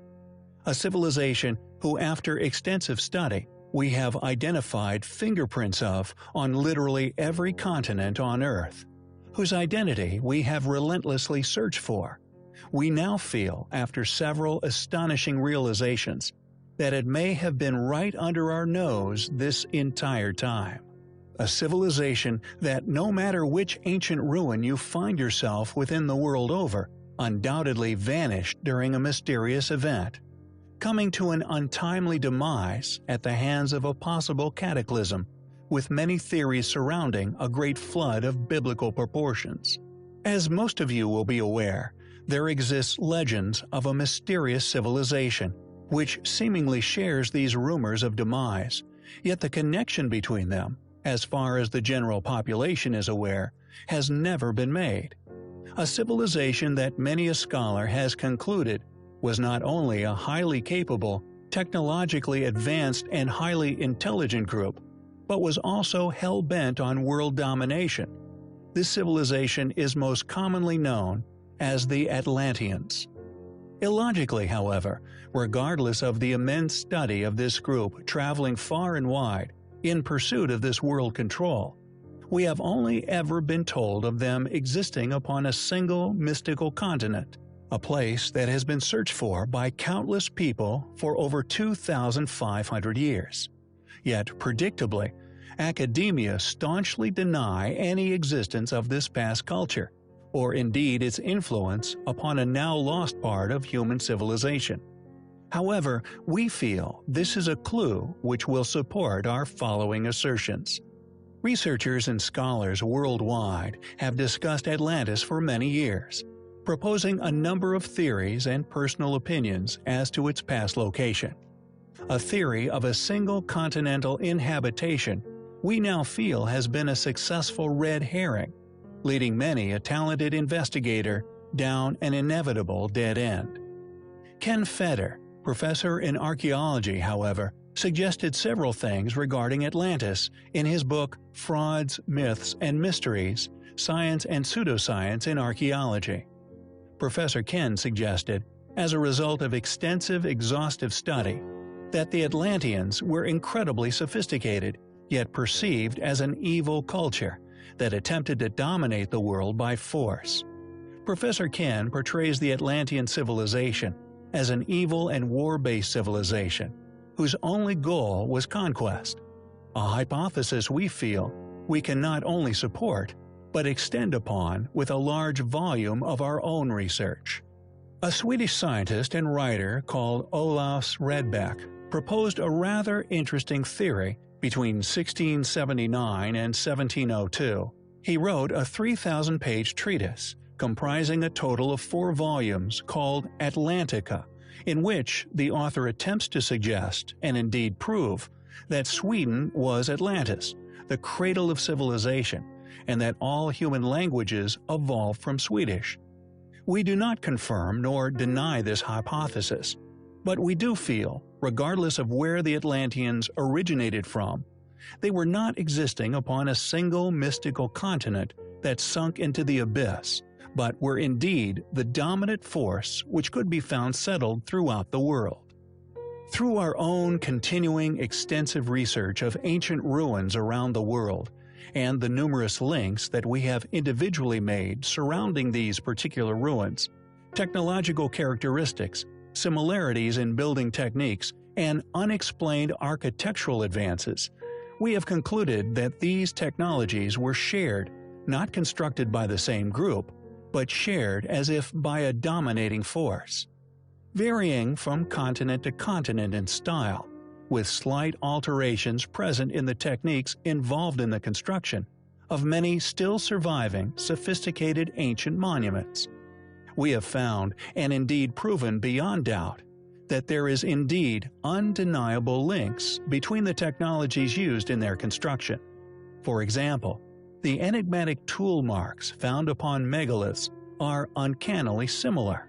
a civilization who after extensive study we have identified fingerprints of on literally every continent on Earth, whose identity we have relentlessly searched for, we now feel, after several astonishing realizations, that it may have been right under our nose this entire time. A civilization that, no matter which ancient ruin you find yourself within the world over, undoubtedly vanished during a mysterious event, coming to an untimely demise at the hands of a possible cataclysm, with many theories surrounding a great flood of biblical proportions. As most of you will be aware, there exists legends of a mysterious civilization, which seemingly shares these rumors of demise, yet the connection between them, as far as the general population is aware, has never been made. A civilization that many a scholar has concluded was not only a highly capable, technologically advanced and highly intelligent group, but was also hell-bent on world domination. This civilization is most commonly known as the Atlanteans. Illogically, however, regardless of the immense study of this group traveling far and wide, in pursuit of this world control, we have only ever been told of them existing upon a single mystical continent, a place that has been searched for by countless people for over 2,500 years. Yet, predictably, academia staunchly deny any existence of this past culture, or indeed its influence upon a now lost part of human civilization. However, we feel this is a clue which will support our following assertions. Researchers and scholars worldwide have discussed Atlantis for many years, proposing a number of theories and personal opinions as to its past location. A theory of a single continental inhabitation we now feel has been a successful red herring, leading many a talented investigator down an inevitable dead end. Ken Feder, professor in archaeology, however, suggested several things regarding Atlantis in his book Frauds, Myths, and Mysteries, Science and Pseudoscience in Archaeology. Professor Ken suggested, as a result of extensive exhaustive study, that the Atlanteans were incredibly sophisticated, yet perceived as an evil culture that attempted to dominate the world by force. Professor Ken portrays the Atlantean civilization as an evil and war-based civilization, whose only goal was conquest, a hypothesis we feel we can not only support, but extend upon with a large volume of our own research. A Swedish scientist and writer called Olaus Redbeck proposed a rather interesting theory between 1679 and 1702. He wrote a 3,000-page treatise comprising a total of 4 volumes called Atlantica, in which the author attempts to suggest, and indeed prove, that Sweden was Atlantis, the cradle of civilization, and that all human languages evolved from Swedish. We do not confirm nor deny this hypothesis, but we do feel, regardless of where the Atlanteans originated from, they were not existing upon a single mystical continent that sunk into the abyss, but were indeed the dominant force which could be found settled throughout the world. Through our own continuing extensive research of ancient ruins around the world, and the numerous links that we have individually made surrounding these particular ruins, technological characteristics, similarities in building techniques, and unexplained architectural advances, we have concluded that these technologies were shared, not constructed by the same group, but shared as if by a dominating force. Varying from continent to continent in style, with slight alterations present in the techniques involved in the construction of many still surviving sophisticated ancient monuments. We have found, and indeed proven beyond doubt, that there is indeed undeniable links between the technologies used in their construction. For example, the enigmatic tool marks found upon megaliths are uncannily similar.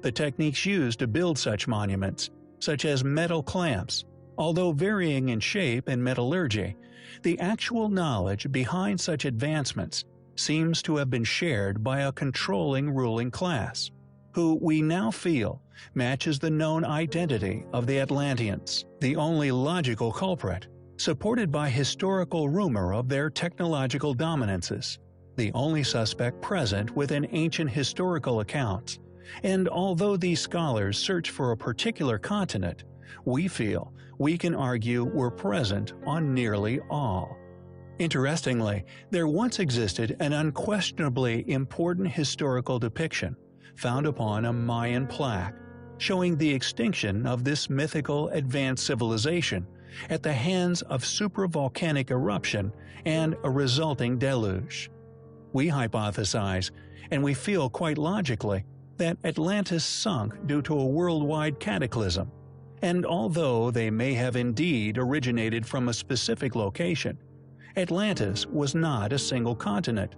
The techniques used to build such monuments, such as metal clamps, although varying in shape and metallurgy, the actual knowledge behind such advancements seems to have been shared by a controlling ruling class, who we now feel matches the known identity of the Atlanteans, the only logical culprit, supported by historical rumor of their technological dominances, the only suspect present within ancient historical accounts. And although these scholars search for a particular continent, we feel we can argue were present on nearly all. Interestingly, there once existed an unquestionably important historical depiction found upon a Mayan plaque, showing the extinction of this mythical advanced civilization at the hands of supravolcanic eruption and a resulting deluge. We hypothesize, and we feel quite logically, that Atlantis sunk due to a worldwide cataclysm, and although they may have indeed originated from a specific location, Atlantis was not a single continent,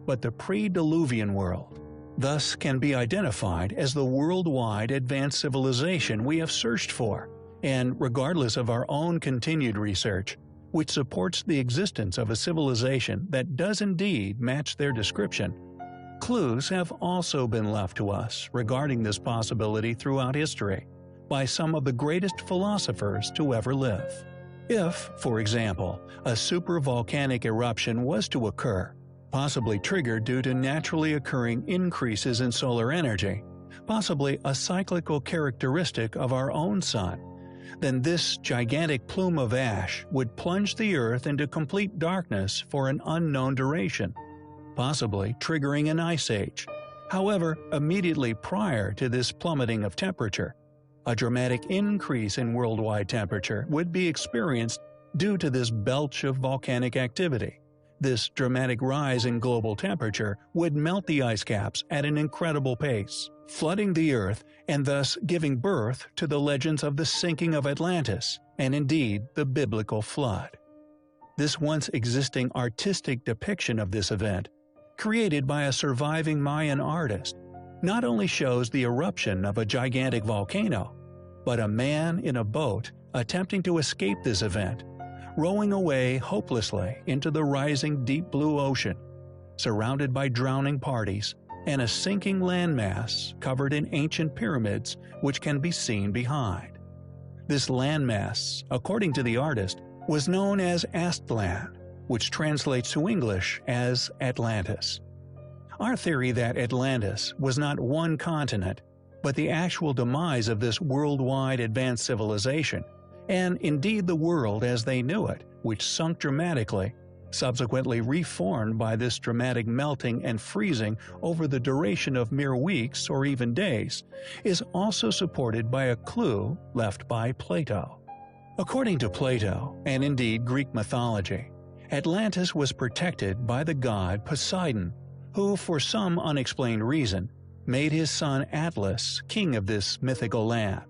but the pre-Diluvian world, thus can be identified as the worldwide advanced civilization we have searched for, and regardless of our own continued research, which supports the existence of a civilization that does indeed match their description, clues have also been left to us regarding this possibility throughout history by some of the greatest philosophers to ever live. If, for example, a supravolcanic eruption was to occur, possibly triggered due to naturally occurring increases in solar energy, possibly a cyclical characteristic of our own sun, then this gigantic plume of ash would plunge the Earth into complete darkness for an unknown duration, possibly triggering an ice age. However, immediately prior to this plummeting of temperature, a dramatic increase in worldwide temperature would be experienced due to this belch of volcanic activity. This dramatic rise in global temperature would melt the ice caps at an incredible pace, flooding the Earth and thus giving birth to the legends of the sinking of Atlantis and indeed the biblical flood. This once existing artistic depiction of this event, created by a surviving Mayan artist, not only shows the eruption of a gigantic volcano, but a man in a boat attempting to escape this event, rowing away hopelessly into the rising deep blue ocean, surrounded by drowning parties, and a sinking landmass covered in ancient pyramids which can be seen behind. This landmass, according to the artist, was known as Aztlan, which translates to English as Atlantis. Our theory that Atlantis was not one continent, but the actual demise of this worldwide advanced civilization, and indeed the world as they knew it, which sunk dramatically, subsequently reformed by this dramatic melting and freezing over the duration of mere weeks or even days, is also supported by a clue left by Plato. According to Plato, and indeed Greek mythology, Atlantis was protected by the god Poseidon, who for some unexplained reason made his son Atlas king of this mythical land.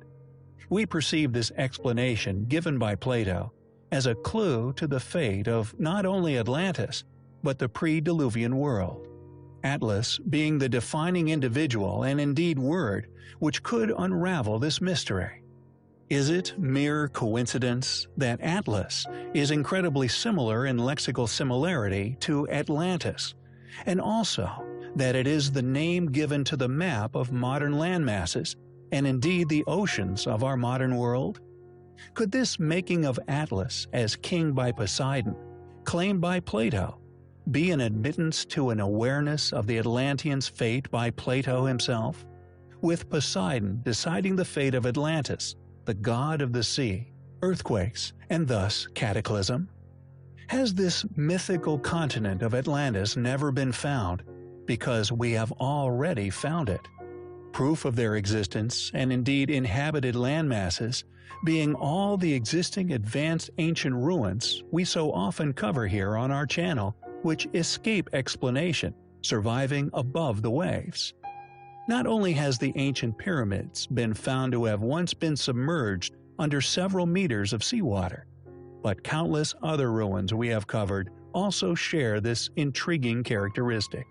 We perceive this explanation given by Plato as a clue to the fate of not only Atlantis, but the pre-Diluvian world, Atlas being the defining individual and indeed word which could unravel this mystery. Is it mere coincidence that Atlas is incredibly similar in lexical similarity to Atlantis, and also that it is the name given to the map of modern landmasses and indeed the oceans of our modern world? Could this making of Atlas as king by Poseidon, claimed by Plato, be an admittance to an awareness of the Atlanteans' fate by Plato himself, with Poseidon deciding the fate of Atlantis, the god of the sea, earthquakes, and thus cataclysm? Has this mythical continent of Atlantis never been found, because we have already found it. Proof of their existence, and indeed inhabited landmasses, being all the existing advanced ancient ruins we so often cover here on our channel, which escape explanation, surviving above the waves. Not only has the ancient pyramids been found to have once been submerged under several meters of seawater, but countless other ruins we have covered also share this intriguing characteristic.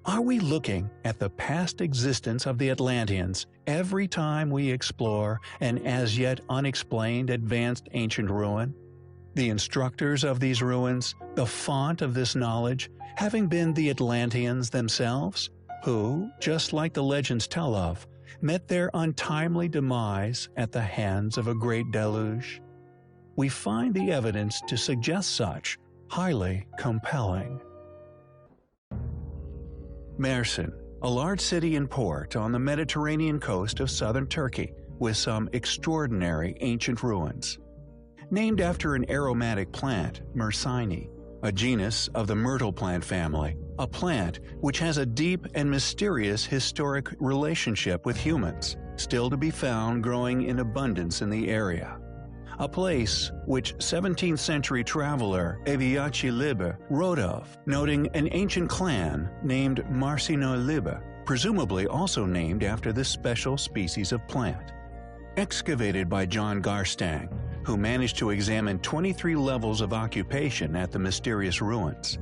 Are we looking at the past existence of the Atlanteans every time we explore an as yet unexplained advanced ancient ruin? The instructors of these ruins, the font of this knowledge, having been the Atlanteans themselves, who, just like the legends tell of, met their untimely demise at the hands of a great deluge? We find the evidence to suggest such highly compelling. Mersin, a large city and port on the Mediterranean coast of southern Turkey, with some extraordinary ancient ruins. Named after an aromatic plant, Mersini, a genus of the myrtle plant family, a plant which has a deep and mysterious historic relationship with humans, still to be found growing in abundance in the area. A place which 17th century traveler Eviaci Liber wrote of, noting an ancient clan named Marcino Liber, presumably also named after this special species of plant. Excavated by John Garstang, who managed to examine 23 levels of occupation at the mysterious ruins.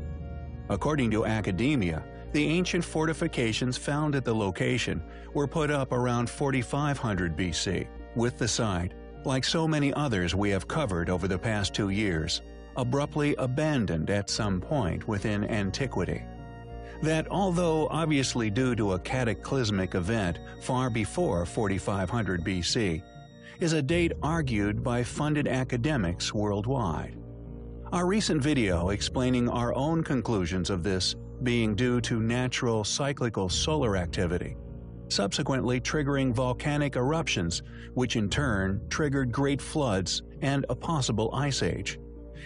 According to academia, the ancient fortifications found at the location were put up around 4500 BC, with the site, like so many others we have covered over the past 2 years, abruptly abandoned at some point within antiquity. That, although obviously due to a cataclysmic event far before 4500 BC, is a date argued by funded academics worldwide. Our recent video explaining our own conclusions of this being due to natural cyclical solar activity, subsequently triggering volcanic eruptions, which in turn triggered great floods and a possible ice age.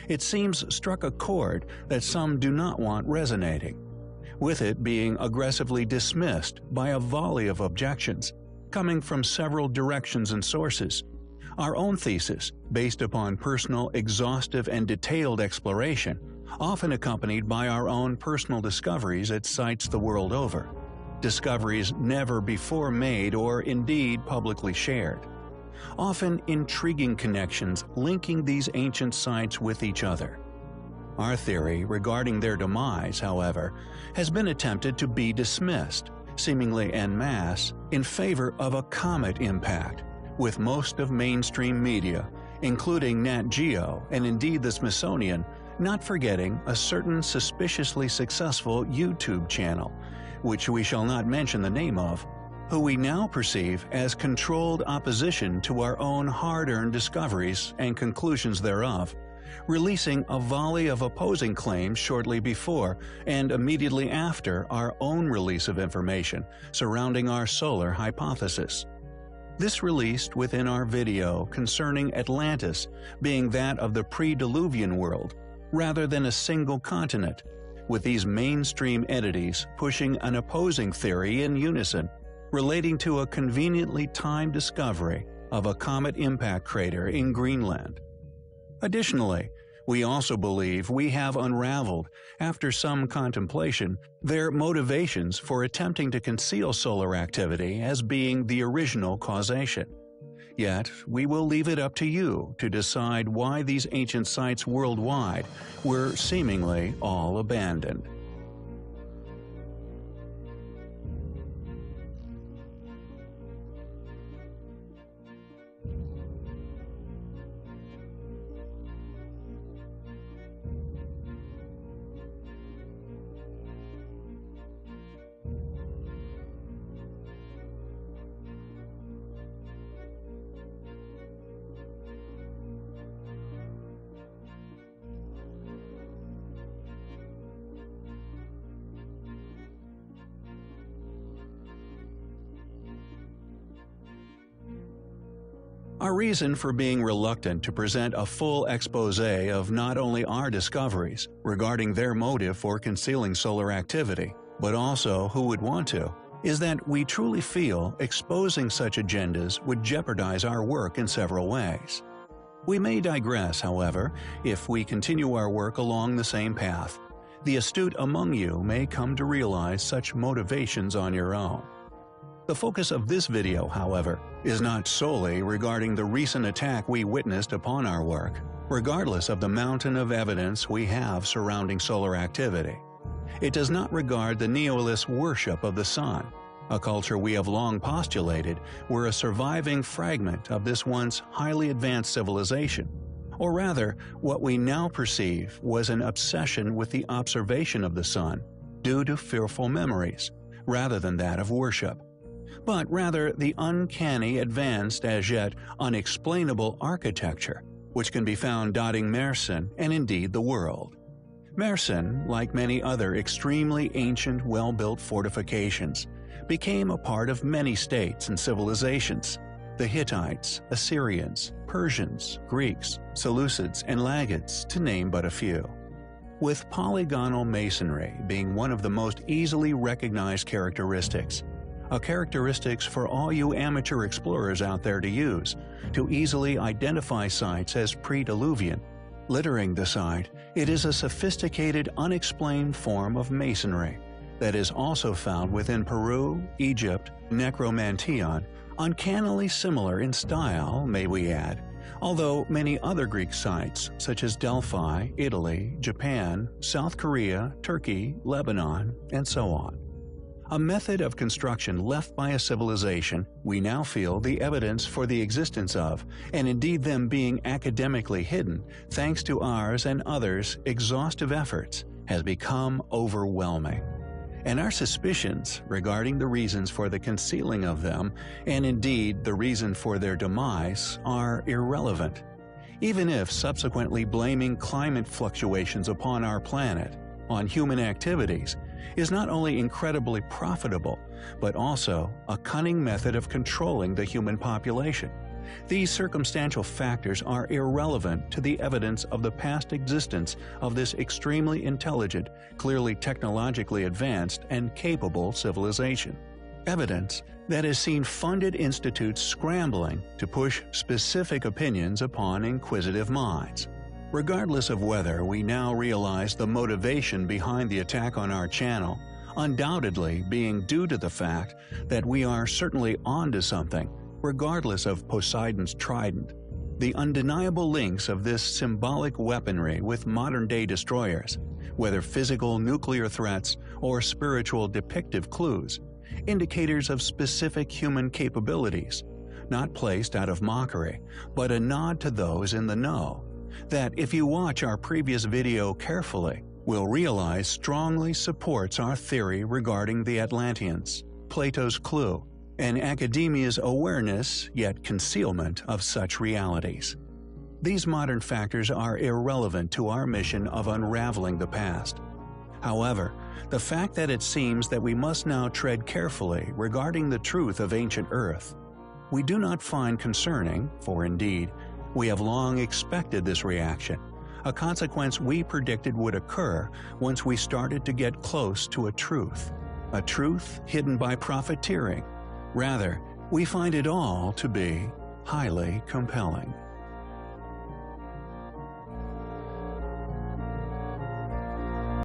It seems struck a chord that some do not want resonating, with it being aggressively dismissed by a volley of objections, coming from several directions and sources. Our own thesis, based upon personal, exhaustive, and detailed exploration, often accompanied by our own personal discoveries at sites the world over. Discoveries never before made or indeed publicly shared. Often intriguing connections linking these ancient sites with each other. Our theory regarding their demise, however, has been attempted to be dismissed, seemingly en masse, in favor of a comet impact, with most of mainstream media, including Nat Geo and indeed the Smithsonian, not forgetting a certain suspiciously successful YouTube channel, which we shall not mention the name of, who we now perceive as controlled opposition to our own hard-earned discoveries and conclusions thereof, releasing a volley of opposing claims shortly before and immediately after our own release of information surrounding our solar hypothesis. This released within our video concerning Atlantis being that of the pre-Diluvian world, rather than a single continent, with these mainstream entities pushing an opposing theory in unison, relating to a conveniently timed discovery of a comet impact crater in Greenland. Additionally, we also believe we have unraveled, after some contemplation, their motivations for attempting to conceal solar activity as being the original causation. Yet, we will leave it up to you to decide why these ancient sites worldwide were seemingly all abandoned. Our reason for being reluctant to present a full exposé of not only our discoveries regarding their motive for concealing solar activity, but also who would want to, is that we truly feel exposing such agendas would jeopardize our work in several ways. We may digress, however, if we continue our work along the same path. The astute among you may come to realize such motivations on your own. The focus of this video, however, is not solely regarding the recent attack we witnessed upon our work, regardless of the mountain of evidence we have surrounding solar activity. It does not regard the Neolith's worship of the sun, a culture we have long postulated were a surviving fragment of this once highly advanced civilization, or rather, what we now perceive was an obsession with the observation of the sun due to fearful memories, rather than that of worship, but rather the uncanny, advanced, as yet unexplainable architecture which can be found dotting Mersin and indeed the world. Mersin, like many other extremely ancient, well-built fortifications, became a part of many states and civilizations: the Hittites, Assyrians, Persians, Greeks, Seleucids, and Lagids, to name but a few. With polygonal masonry being one of the most easily recognized characteristics, a characteristics for all you amateur explorers out there to use, to easily identify sites as pre-Diluvian. Littering the site, it is a sophisticated, unexplained form of masonry that is also found within Peru, Egypt, Necromanteon, uncannily similar in style, may we add, although many other Greek sites such as Delphi, Italy, Japan, South Korea, Turkey, Lebanon, and so on. A method of construction left by a civilization we now feel the evidence for the existence of, and indeed them being academically hidden thanks to ours and others' exhaustive efforts, has become overwhelming. And our suspicions regarding the reasons for the concealing of them, and indeed the reason for their demise, are irrelevant. Even if subsequently blaming climate fluctuations upon our planet, on human activities, is not only incredibly profitable, but also a cunning method of controlling the human population. These circumstantial factors are irrelevant to the evidence of the past existence of this extremely intelligent, clearly technologically advanced, and capable civilization. Evidence that has seen funded institutes scrambling to push specific opinions upon inquisitive minds. Regardless of whether we now realize the motivation behind the attack on our channel, undoubtedly being due to the fact that we are certainly onto something, regardless of Poseidon's trident, the undeniable links of this symbolic weaponry with modern-day destroyers, whether physical nuclear threats or spiritual depictive clues, indicators of specific human capabilities, not placed out of mockery, but a nod to those in the know, that if you watch our previous video carefully, will realize strongly supports our theory regarding the Atlanteans, Plato's clue, and academia's awareness yet concealment of such realities. These modern factors are irrelevant to our mission of unraveling the past. However, the fact that it seems that we must now tread carefully regarding the truth of ancient Earth, we do not find concerning, for indeed, we have long expected this reaction, a consequence we predicted would occur once we started to get close to a truth hidden by profiteering. Rather, we find it all to be highly compelling.